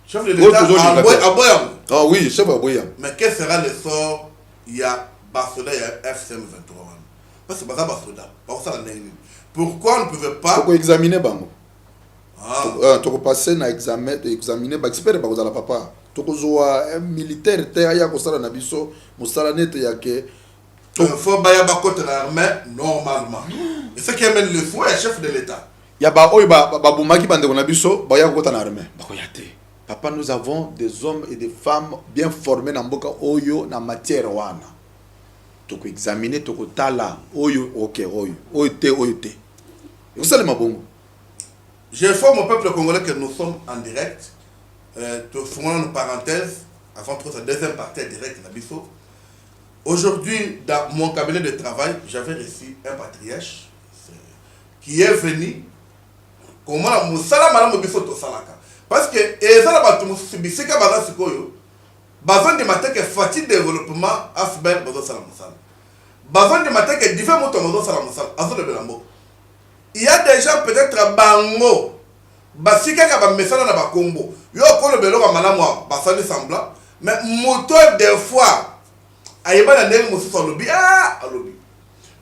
Chef de l'État Aboyam. Ah oui, chef Aboyam. Mais quel sera le sort il y a Barcelone et FCM 23 parce que ça Barcelone, pas ça la nini. Pourquoi on ne pouvait pas examiner bango? Tu passer na examiner ba expert ba kozala papa. Tu zoa un militaire te aya ko sala na biso musala nete yake. Il faut baya ba côté l'armée normalement. Et ce qui amène le fouet chef de l'État. Ya ba oy ba bumaki bande ko na biso ba ya ko ta na armée. Ba ko yate. Papa, nous avons des hommes et des femmes bien formés dans mboka oyo na matière wana. Tu ko examiner tu ko tala oyo OK oyo te. Vous savez ma bongo. J'informe au peuple congolais que nous sommes en direct. Nous faisons une parenthèse avant de la deuxième partie directe de Nabiso. Aujourd'hui, dans mon cabinet de travail, j'avais reçu un patriarche qui est venu. Comment Moussala Madame Biso Tosalaka. Parce que Ezala Batou Bisika Baza Sikoyo, Bazan de matin que fatigue développement Asbel Bazo Salamoussal. Bazan de matin que divers motos Bazo Salamoussal, Azo de Belambo. Il y a des gens peut-être bango basika ka ba mesala na ba kombo yo ko le belo ba malamu basali semblant mais moteur des fois ayeba na ndenge mosusu alobi alobi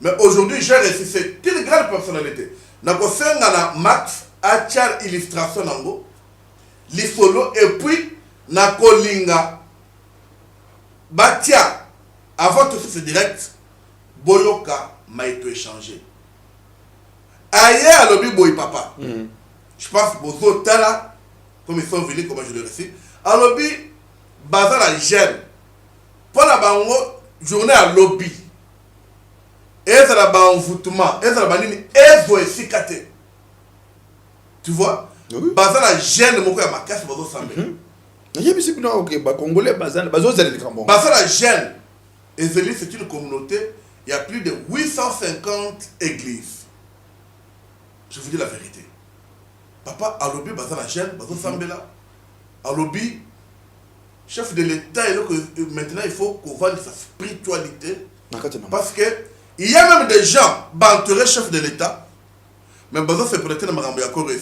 mais aujourd'hui j'ai reçu cette une grande personnalité na ko senga na Max achar illustration nango lisolo et puis na kolinga batia avant tout ce direct boyoka m'a été échangé. Ailleurs, à l'objet boy papa. Je pense que vos là, comme ils sont venus, comment je le récite, à l'objet, bazar la gêne. Pour la bango, journée à lobby. Et ça la ba envoûtement, et ça la banine, et vous aussi caté. Tu vois? Bazar la gêne, mon frère, ma casse, bazo sambe. Bazar la gêne. Et c'est une communauté, il y a plus de 850 églises. Je vous dis la vérité. Papa, à l'objet, bazar la gêne, bazo sambe là. À l'objet, chef de l'État, maintenant il faut qu'on voit sa spiritualité. Parce que il y a même des gens, banturés chef de l'État, mais bazo se prêter dans ma rambe à Corée.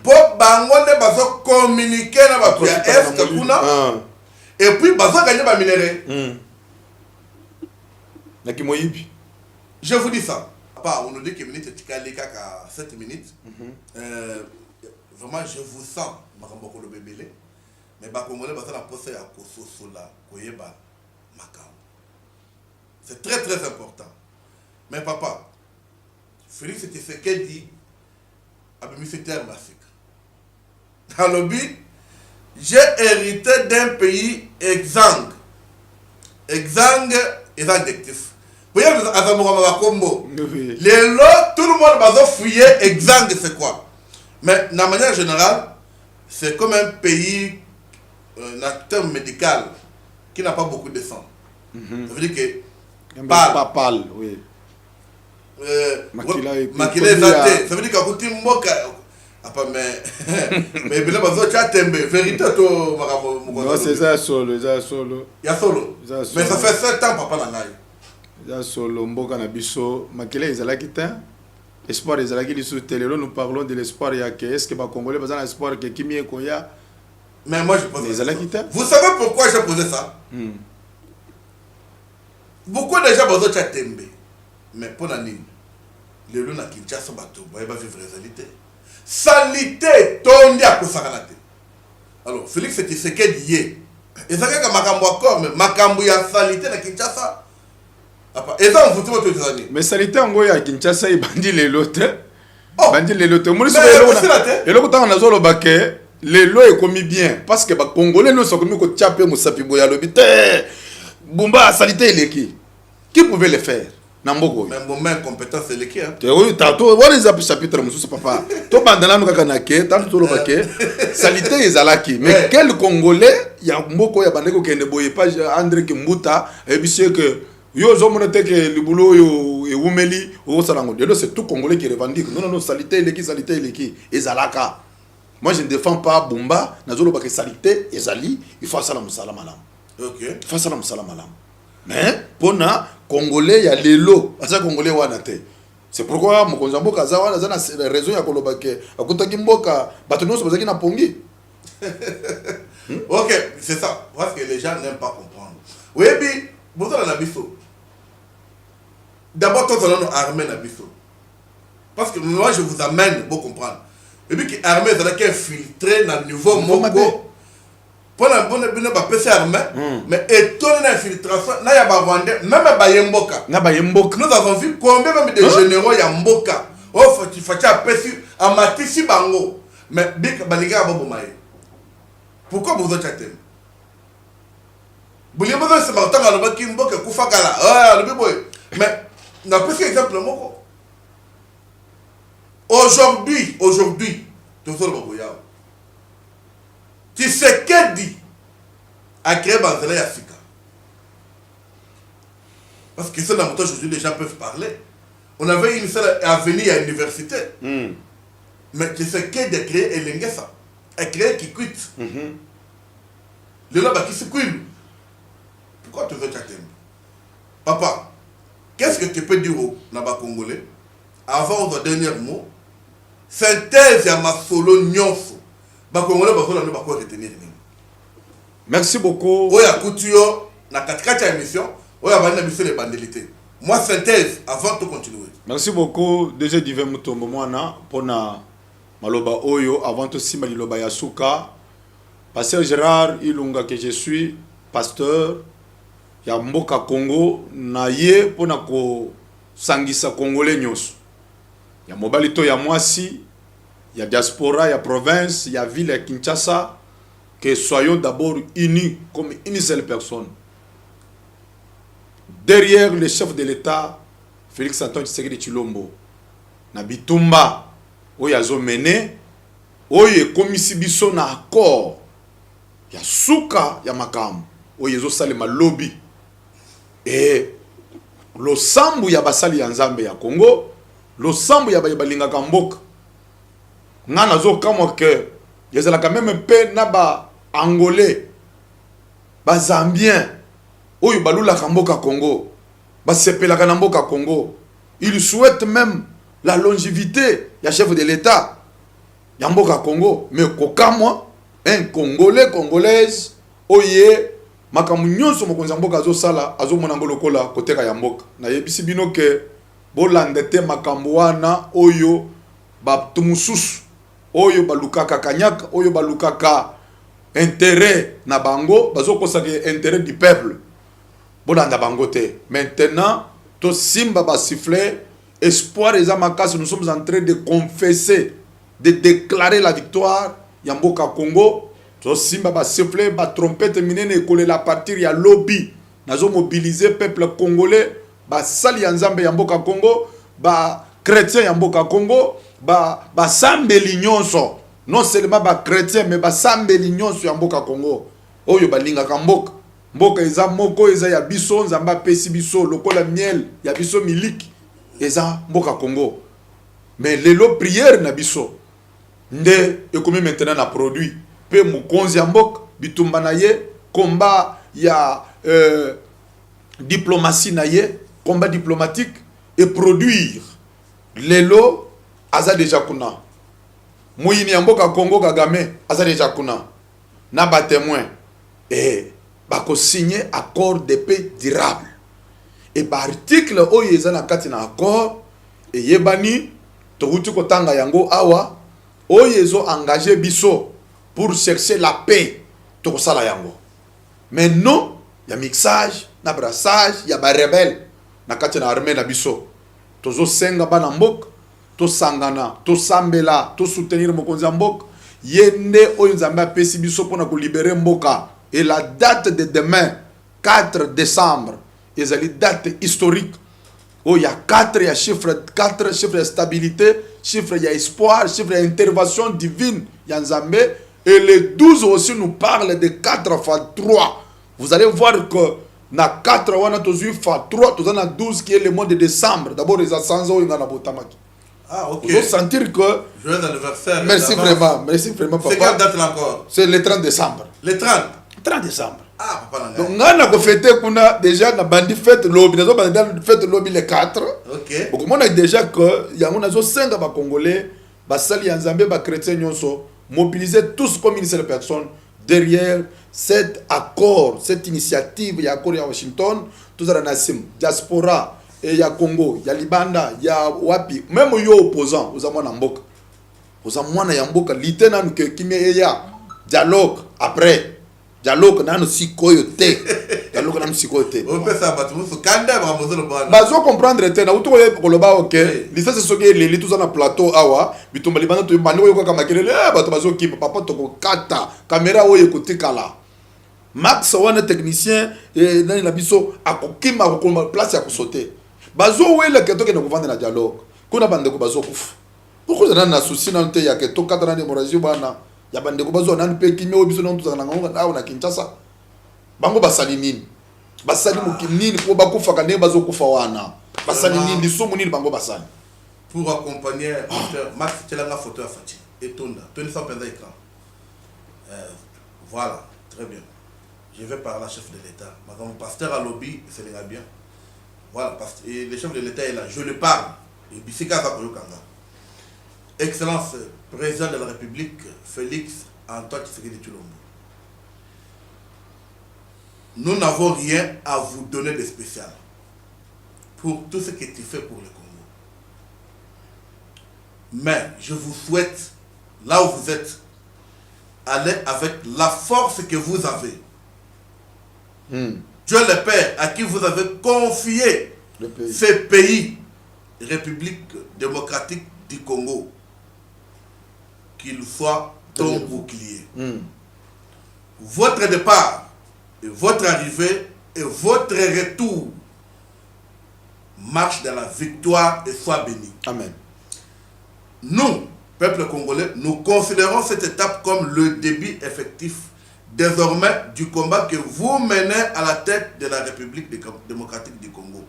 Pour bangonde bazo communiquer dans ma prière est kuna et puis bazo gagner ba minéré. Je vous dis ça. Papa, on nous dit que minute tikali kaka 7 minutes. Vraiment je vous sens ma rambe ko le bébé. Mais Bakongolais va la poser à Kososola, Koyeba, Macao. C'est très très important. Mais papa, Félix Tshisekedi a mis ce terme Afrique. Dans le but, j'ai hérité d'un pays exsangue. Exsangue est adjectif. Vous voyez, à Combo, les lots, tout le monde va fouiller exsangue, c'est quoi? Mais de manière générale, c'est comme un pays. Un acteur médical qui n'a pas beaucoup de sang. Ça veut dire que pâle, oui. Makila exalté. Ça veut dire qu'à côté de moi, mais bien là, tu as tembe. Vérité, to non, c'est ça solo, ça solo. Il y a solo. Mais ça fait 7 ans, papa n'a pas. Ça solo, mboka na biso. Makila ezalaki ta. Espoir ezalaki lisu télé. Nous parlons de l'espoir. Est-ce que les Congolais ont l'espoir que Kimi Koya. Mais moi je pose ça. Vous savez pourquoi j'ai posé ça? Beaucoup de gens ont besoin de tembe. Mais pour la ligne, les gens qui sont bateau, ils vont vivre la salité. Salité, tondi à Kosakanate. Alors, Félix Tshisekedi yé. Et ça fait que Makambo encore, mais Makambo ya salité na Kinshasa. Et ça, on fout tout les années. Mais salité en Goya à Kinshasa, il bandit les lotes. Bandit les lotes. Moi, je suis les lois est commis bien parce que les Congolais ne sont commis que Tchapé Moussapi Boya Lobite. Bumba salité est qui pouvait le faire? Namboko. Même bon même compétence c'est l'équipe. Oui, tato, voilà les chapitres Moussou papa. To bandana no kakanake, tanto to lobake. Salité ezalaki. Mais quel Congolais ya mboko ya bandeko kende boye pas André Kimbuta et puis c'est que yo zo monete que le boulot yo e umeli o salango. C'est tout Congolais qui revendique. Non, salité est qui ezalaka. Moi, je ne défends pas Bumba, Nazolo Baké Salité, Ezali, il faut salam salam malam. Ok. Il faut salam salam malam. Mais, pour na Congolais, il y a les lots. Ça, Congolais, wanate. C'est pourquoi, mon Konzambo Kazawa, il y a raison, il y a Kolobake. À Kouta Kimboka, Batono, c'est parce qu'il a pongi. Ok, c'est ça. Parce que les gens n'aiment pas comprendre. Oui, puis, vous avez la bisso. D'abord, quand on a armé la bisso. Parce que moi, je vous amène pour comprendre. Et puis que l'armée est infiltrée dans le niveau Moko. Pour la bonne PC armée, mais étonné l'infiltration, il y a Rwandais, même Bayemboka. Nous avons vu combien même de généraux il y a Mboka. Oh, il faut appeler à Matisi Bango. Mais Bik Baliga Bobomaye. Pourquoi vous êtes chaté? Vous voulez pas se marrer dans le bac Mboka Koufakala. Ah, le boy. Mais, on a pris exemple Moko. Aujourd'hui, tout ça le Bagoya. Tshisekedi a créé Banzela et Africa. Parce que c'est dans le aujourd'hui, les gens peuvent parler. On avait une seule avenue à l'université. Mais Tshisekedi a créé Elengesa. A créé Kikwit. Le là qui se couille. Pourquoi tu veux chatter? Papa, qu'est-ce que tu peux dire aux Naba Congolais avant ton dernier mot? Synthèse à ma solo nyonso. Bakongolais bakola ne bako retenir ni. Merci beaucoup. Oya Couture na 4 émission, oya bana biso les bandelités. Moi synthèse avant de continuer. Merci beaucoup déjà Divin Mutombo mwana pona maloba oyo avant de simba liloba yasuka. Pasteur Gérard Ilunga que je suis pasteur. ya mboka Congo na ye pona ko sangisa congolais nyonso ya mobali to ya mwasi ya diaspora ya province ya ville ya Kinshasa, que soyons d'abord unis comme une seule personne derrière le chef de l'État Félix Antoine Tshisekedi Tshilombo na bitumba oyo azomene oyo ekomisi biso na accord ya suka ya makambo oyo ezosalema lobi e losambu ya basali ya nzambe ya Congo, losambu ya balingaka mboka nga nazokamwa ke ezalaka meme mpe na ba angolais ba zambien oyo balulaka mboka Congo basepelaka na mboka Congo. Il souhaite même la longévité ya chef de l'État ya mboka Congo, mais kokamwa un congolais congolaise oye makambo nyonso mokonzi mboka azosala azomona ngo lokola koteka ya mboka. Na yebisi bino ke bolanda te makambo wana oyo bato mususu oyo balukaka kanyaka oyo balukaka intérêt na bango bazokosa ke intérêt du peuple bolanda bango te. Maintenant to simba ba siffler espoir eza makasi, nous sommes en train de confesser, de déclarer la victoire ya mboka Congo. To simba ba siffler ba trompette minene ekole la partir ya lobby nazo mobiliser peuple congolais ba sali ya nzambe ya mboka Congo ba chrétien ya mboka Congo ba sambeli nyonso, non seulement ba chrétien mais ba sambeli nyonso ya mboka Congo oyo balingaka mboka mboka eza moko eza ya biso nzamba pesi biso lokola miel ya biso miliki eza mboka Congo. Mais lelo prière na biso nde ekomi maintenant na produit pe mukonzi ya mboka bitumba na ye combat ya diplomatie na ye combat diplomatique et produire lelo aza déjà kuna muyini ya mboka Congo Kagame aza déjà kuna na ba témoin et bako signer accord de paix durable et ba article oyo eza na kati na accord et yebani to wuti ko tanga yango awa oyo ezo engagé biso pour chercher la paix to sala yango. Mais non ya mixage na brassage ya ba rebelle na kati na armée na biso tozo senga bana mboka to sangana to sambela to soutenir mokonzi mboka yende oyo nzambe apesi biso pona ko libérer mboka. Et la date de demain 4 décembre est une date historique où il y a 4 chiffres de stabilité, chiffres d'espoir, chiffres d'intervention divine Yanzambe. Et le 12 aussi nous parle de 4 fois 3. Vous allez voir que na 4 on a 8 fois 3, on a 12 qui est le mois de décembre. D'abord les ascensions il y a botamaki. Ah OK. Vous allez sentir que joyeux anniversaire. Merci vraiment papa. C'est quelle date là encore? C'est le 30 décembre. Le 30 décembre. Ah, papa. Donc, on a fêté qu'on a déjà bandi fête lobby, nous avons fête lobby le 4. OK. Donc, on a déjà que il y a 5 Congolais, Basali Nzambe, ba chrétiens nyonso, mobiliser tous comme une seule personne derrière cet accord, cette initiative, il y a accord à Washington, tous à la Nassim, diaspora, et il y a Congo, il y a Libanda, il y a Wapi, même yo opposants, vous avez Mboka. Vous avez Mboka, lieutenant que qui me ya dialogue après. Dialogue nano sikoyote. Dialogue nano sikoyote. On peut ça battre muso kanda ba mozolo bana. Bazo comprendre te na uto ko loba OK. Licence soke leli tous na plateau awa, bitumba libana to bandi ko kama kelele bato bazo kipa papa to ko kata caméra oyo kotikala. Max wana technicien et nani na biso akokima ko place ya kosote. Bazo wele keto ke na kovanda na dialogue. Kuna bande ko bazo kufa. Pourquoi ça na souci na te ya keto kata na hémorragie bana. Ya bande ko bazo nani pe kimé obiso na tuzana nganga awa na Kinshasa. Bango basali nini? Basali mukinini ko bakufa kane bazo kufa wana. Basali nini somo nini bango basali. Pour accompagner Max Tchelanga photo à Fati et Tonda. Tenez ça pendant l'écran. Voilà, très bien. Je vais parler à chef de l'État. Madame pasteur à lobby, c'est bien. Voilà, et le chef de l'État est là. Je le parle. Et Bissika Zakoyokanga. Excellence, président de la République, Félix Antoine Tshisekedi Tshilombo. Nous n'avons rien à vous donner de spécial pour tout ce que tu fais pour le Congo. Mais je vous souhaite, là où vous êtes, aller avec la force que vous avez. Dieu le Père, à qui vous avez confié ce pays, République démocratique du Congo, qu'il soit ton bouclier. Votre départ, et votre arrivée et votre retour marche dans la victoire et soit béni. Amen. Nous, peuple congolais, nous considérons cette étape comme le début effectif désormais du combat que vous menez à la tête de la République démocratique du Congo.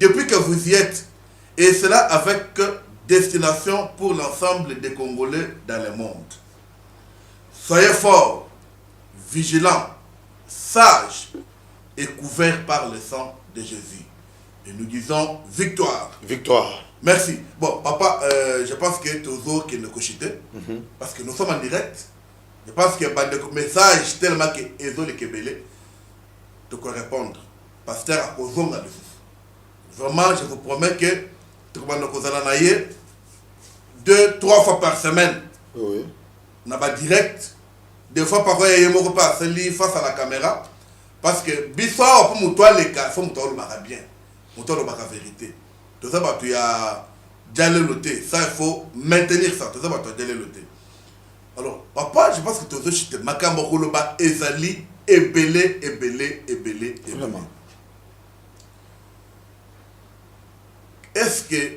Depuis que vous y êtes, et cela avec destination pour l'ensemble des Congolais dans le monde. Soyez forts, vigilants, sages et couverts par le sang de Jésus. Et nous disons victoire. Victoire. Merci. Bon, papa, je pense que toujours qui ne cochite, parce que nous sommes en direct. Je pense que le message tellement que Ezo le Kebele, de quoi répondre. Pasteur à Kozonga de Fou. Vraiment, je vous promets que tout le monde nous 2-3 fois par semaine. Oui. On a direct. Des fois, parfois, il y a un repas face à la caméra. Parce que, bissoir, pour moi, les cas, il faut que tu le bien. Tu le la vérité. Tout ça, tu as déjà le loté. Ça, il faut maintenir ça. Tout ça, tu as déjà le loté. Alors, papa, je pense que tu as dit que Makambo Koloba Ezali, Ebele. Vraiment. Est-ce que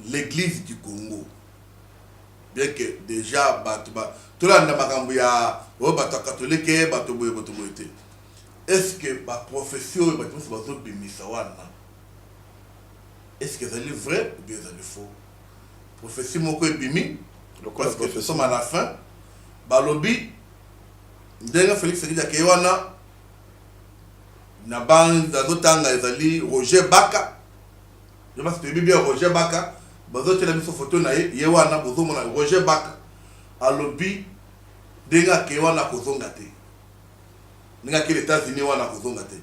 l'église du Congo, bien que déjà, tout le monde est catholique, est-ce que la profession est-ce que c'est vrai ou bien c'est faux? Prophétie moko bimi, parce que nous sommes à la fin. Balobi, Ndenga Félix Sekidja Kewana, Naban Zazotanga Ezali, Roger Baka. Je pense que tu bien Roger Baka. Bazo tela miso photo na yewana bozo mona Roger Baka. Alobi, Ndenga Kewana kozonga te. Ndenga ke les États-Unis wana kozonga te.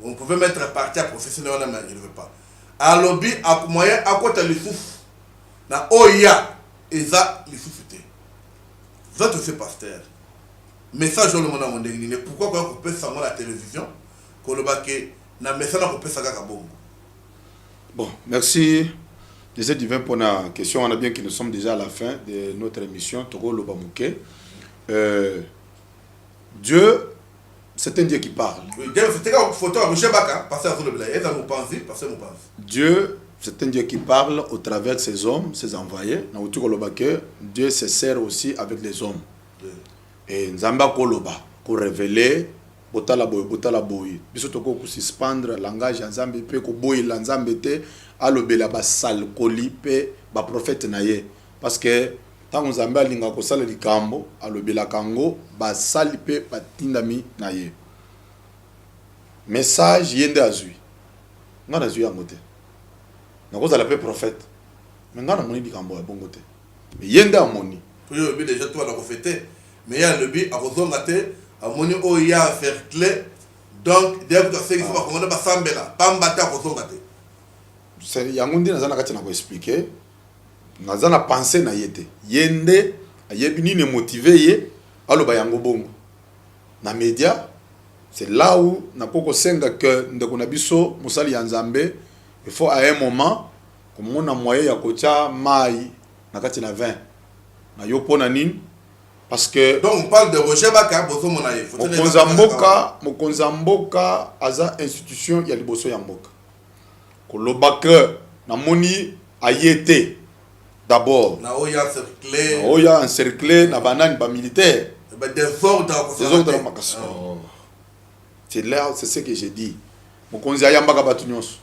On pouvait mettre parti à professionnel, mais je ne veux pas. À lobby, à moyen, à côté de l'issouf. Na Oya, et ça, l'issoufité. Ça, tu sais, pasteur. Message, je le monde à mon déguiné. Pourquoi on peut ça la télévision? Qu'on le baquet, na message, on peut ça à bon. Bon, merci. Désolé divin pour la question. On a bien que nous sommes déjà à la fin de notre émission. Togo Lobamouké. Dieu. C'est un Dieu qui parle. Dieu, c'est un Dieu qui parle au travers de ses hommes, ses envoyés. Dieu se sert aussi avec les hommes. Et Nzamba Koloba, pour révéler, botala boy. Biso toko ko suspendre langage Nzambe pe ko boy la Nzambe te alobela ba sal koli pe ba prophète naye. Parce que tant Nzambe alinga ko sala likambo alobela kango ba sali pe batindami naye. Message yende azui. Ngana azui amote. Nako za la pe prophète. Mais ngana moni likambo ya bongo te. Mais yende amoni. Yo bi déjà toi la proféter. Mais ya le bi a kozonga te amoni o ya faire clé. Donc dès que tu sais qu'il faut commander ba sambela, pamba ta kozonga te. C'est yangundi nazana kati na ko expliquer. Nazana penser na yete. Yende ayebi ni ne motiver ye aloba yango bongo. Na média c'est là où na poko senga que ndeko na biso musali ya Nzambe il faut à un moment comme on a moyen ya kocha mai na kati na 20 na yo pona nini parce que donc on parle de Roger Baka bozo monaye mokonza mboka aza institution ya liboso ya mboka kolobaka na moni ayete d'abord na oya encerclé na banani ba militaire des ordres makasi. C'est là, c'est ce que j'ai dit. Mokonzi ayambaka batu nyonso.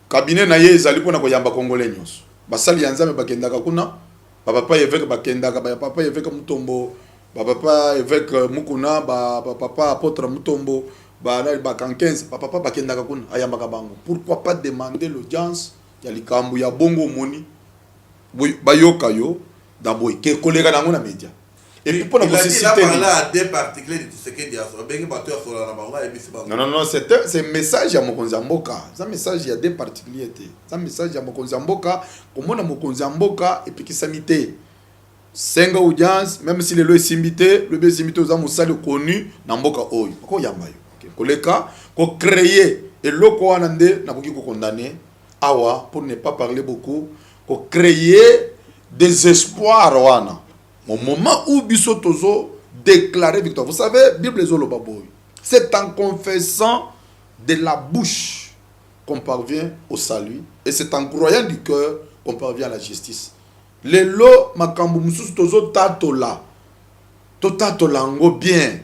Cabinet na ye ezali pona ko yamba congolais nyonso. Basali ya Nzambe bakendaka kuna, papa évêque bakendaka, papa évêque Mutombo, papa évêque Mukuna, papa apôtre Mutombo, ba 15, papa bakendaka kuna ayambaka bango. Pourquoi pas demander l'audience ya likambu ya bongo moni bayoka yo d'abord ke kolega nango na média. Et puis pour la possibilité là des particuliers de ce qui dit non c'est message à Mokonza Mboka. Ça message il y a des particuliers. Ça message à Mokonza Mboka comment na Mokonza Mboka et puis qui sanité. 5 audiences, même si les lois simité, le bien simité aux amusales connu, n'amboka oyo. Pourquoi yambayo? Koleka, ko créer et loko anande na boki ko condamner awa pour ne pas parler beaucoup, ko créer des espoirs wana. Au moment où biso tozo déclarer victoire. Vous savez, Bible zolo baboy. C'est en confessant de la bouche qu'on parvient au salut et c'est en croyant du cœur qu'on parvient à la justice. Les lots makambu mususu tozo tatola. To tatolango bien.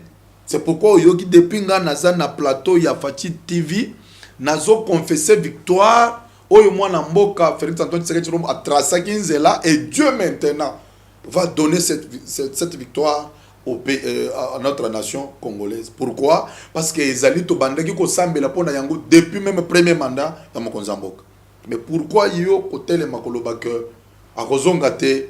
C'est pourquoi yogi depinga naza na plateau ya Fati TV nazo confesser victoire oyo mwana mboka Félix Antoine Tshisekedi Tshilombo a tracé kinzela et Dieu maintenant va donner cette victoire au pays, à notre nation congolaise. Pourquoi? Parce que ezali to bandaki ko sambela pona yango depuis même premier mandat ya mokonzi mboka. Mais pourquoi yo kotele makoloba que a kozonga te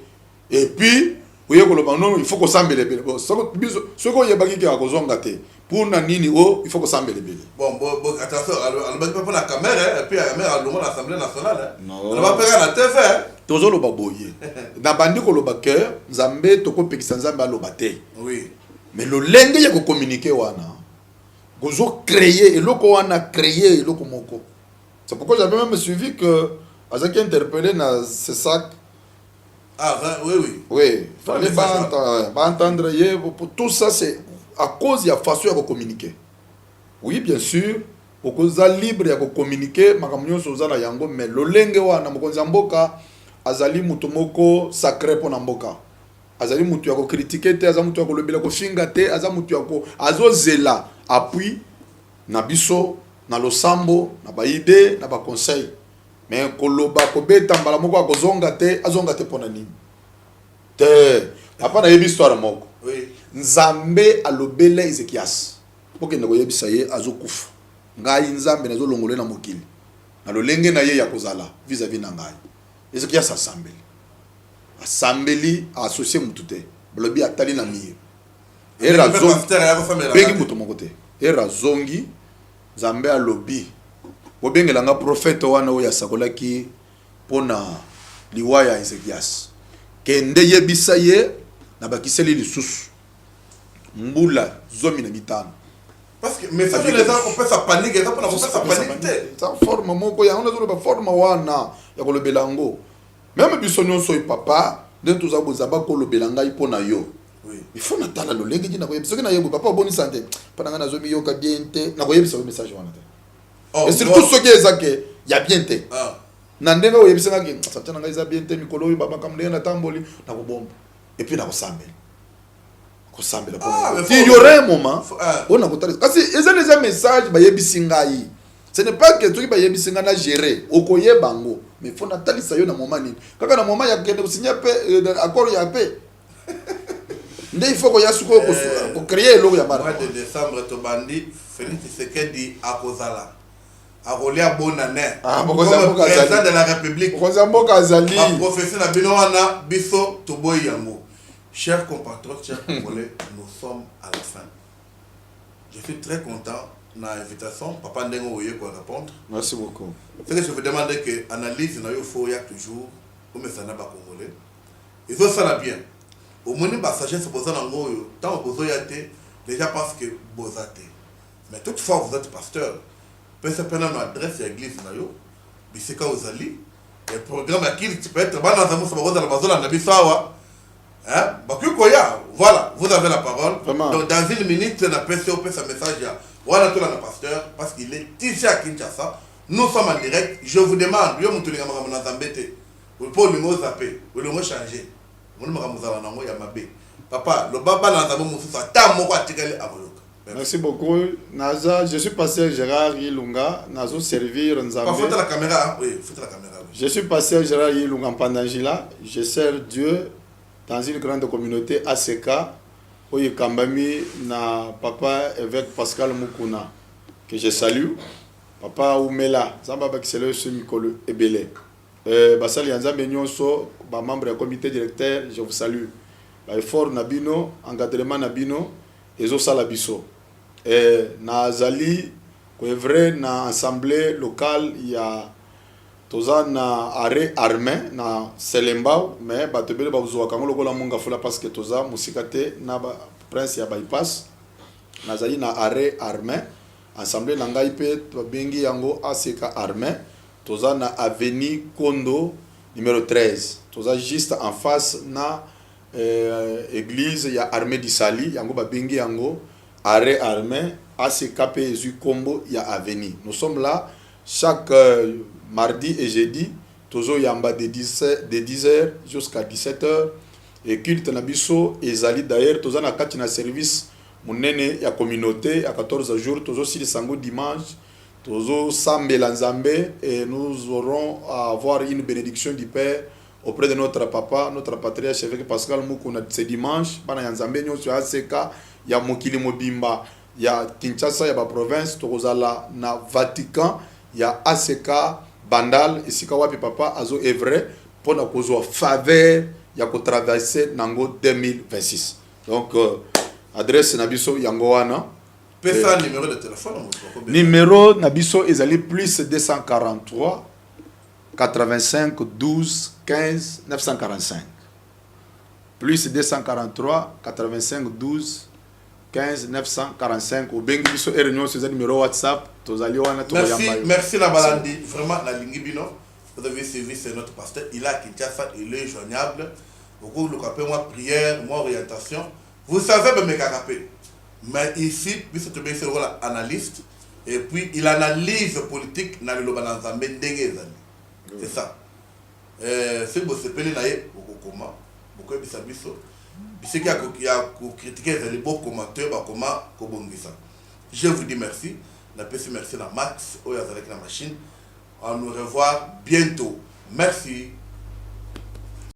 et puis oye koloba non il faut ko sambele bele. Bon ce ko yebaki ki a kozonga te pour na nini il faut ko sambele bele. Bon attention alobaki pas la caméra et puis la caméra à l'Assemblée nationale. On va faire la TV. Tozo loba boye. Na bandi koloba que Nzambe toko pekisa Nzambe aloba te. Oui. Mais le lenge ya ko communiquer wana. Gozo créer et loko wana créer et loko moko. C'est pourquoi j'avais même suivi que Azaki interpellé dans ce sac. Ah oui oui. Oui, fallait pas entendre pour tout ça c'est à cause de la façon de communiquer. Oui, bien sûr, pour cause libre de communiquer, makamnyo sozana yango mais le lenge wana mokonzi mboka azali mutu moko sacré pour mboka. Azali mutu ya ko critiquer te, azali mutu ya ko lobela ko finga te, azali mutu ya ko azozela appui na biso na losambo na ba idée na ba conseil. Mais koloba ko beta mbala moko akozonga te pona nini. Te papa na yebi histoire moko. Oui. Nzambe alobele Ezekias. Poke ndako yebisa ye azokufa. Ngai Nzambe nazo longole na mokili. Na lolenge na ye ya kozala vis-à-vis na ngai. Ezekias asambeli. Asambeli associé mutute. Blobi atali na miye. Era zongi. Begi muto moko te. Era zongi Nzambe alobi. Bobengela nga prophète wana oya sakolaki pona liwa ya Ezekias. Kende yebisa ye na bakiseli lisusu. Mbula zomi na bitano. Parce que mais ça les gens on peut ça panique, ça pour ça panique. Ça forme moko ya on a ba forme wana ya kolobelango. Même bisonyo so papa de tous abozaba kolobelanga ipona yo. Oui. Il faut natala lo lenge dina ko yebisa na yebo papa boni santé. Pana na zomi yoka bien te na ko yebisa message wana. Oh, et surtout ce qui est ça que y a bien te. Ah. Nandega o yebisa ngaki satana ngaiza bien te mikolo yo baba kamle na tamboli na ko bomba. Et puis na ko sambela. Il y aurait un moment on a parce que les messages ba yebisi ngai. Ce n'est pas que tu ba yebisi ngana gérer okoye bango mais faut natalisa yo na moment nini. Kaka na moment ya kende signer accord ya paix. Ndé il faut ko yasuko ko créer lo ya mara. Mois de décembre to bandi Félix Tshisekedi akozala. Akolia bonane. Président de la République. Kozamboka azali. A professeur na bino wana biso to boy yango. Chers compatriotes, chers Congolais, nous sommes à la fin. Je suis très content de l'invitation. Papa Ndengo Oye pour répondre. Merci beaucoup. Ce que je veux demander que l'analyse, il faut y a toujours, comme ça n'a pas Congolais. Il faut ça bien. Au moins, la sagesse, tant que vous avez déjà parce que vous avez. Mais toutefois, vous êtes pasteur. Peut-être que vous avez une adresse à l'église, c'est quand vous allez. Le programme qui peut être dans la hein? Voilà, vous avez la parole. Vraiment. Donc dans une minute, on a passé sa message. Voilà tout le pasteur, parce qu'il est ici à Kinshasa. Nous sommes en direct. Je vous demande, pour le zapper, pour le changer. Papa, le baba merci beaucoup. Naza, je suis pasteur Gérard Yilunga. Nazo servir Nzambe. Faut la caméra, oui, faut la caméra. Oui. Je suis pasteur Gérard Yilunga en Pandangila. Je sers Dieu dans une grande communauté ACK. Oye Kambami na papa évêque Pascal Mukuna que je salue. Papa Oumela, Zamba Bakisele Semikolo Ebele. Basali Nzambe Nyonso, membre du comité directeur, je vous salue. Effort Nabino, encadrement Nabino, Ezo Salabiso. Na Zali, ko vrai na assemblée locale il y a toza na arrêt armé na Selembao mais bato bele bazwa kango lokola munga fula parce que toza musika te na ba prince ya bypass nazali na arrêt armé assemblée na ngai pe babengi yango ACK armé toza na avenue Kondo numéro 13 toza juste en face na église ya armée du Sali yango babengi yango arrêt armé ACK Jésus Combo ya avenue. Nous sommes là chaque mardi et jeudi tozo yamba de 10h jusqu'à 17h et culte na biso ezali d'ailleurs toza na kati na service munene ya communauté à 14 jours tozo sili sango dimanche tozo sambela nzambe et nous aurons à avoir une bénédiction du Père auprès de notre papa, notre patriarche évêque Pascal Mukuna ce dimanche bana ya nzambe nyonso ya ACK ya mokili mobimba ya Kinshasa ya ba province tokozala na Vatican ya ACK Bandal esika wapi papa azo evre pona kozwa faveur ya ko traverser nango 2026 donc adresse na biso yango wana pesa numéro de téléphone numéro na biso ezali plus 243 85 12 15 945 plus 243 85 12 15 945 au bengi biso réunion c'est numéro WhatsApp tozali wana to yamba. Merci la balandi vraiment la lingibino vous avez suivi c'est notre pasteur il a Kinshasa il est joignable beaucoup le capé moi prière moi orientation vous savez me carapé mais ici biso to bien c'est rôle analyste et puis il analyse politique na le lobana nzambe ndenge ezali c'est ça c'est beau c'est pelé naé beaucoup comment beaucoup bisa biso ce qui a critiqué les beaux commentaires comment kobongisa. Je vous dis merci la merci la Max au avec la machine on nous revoit bientôt merci.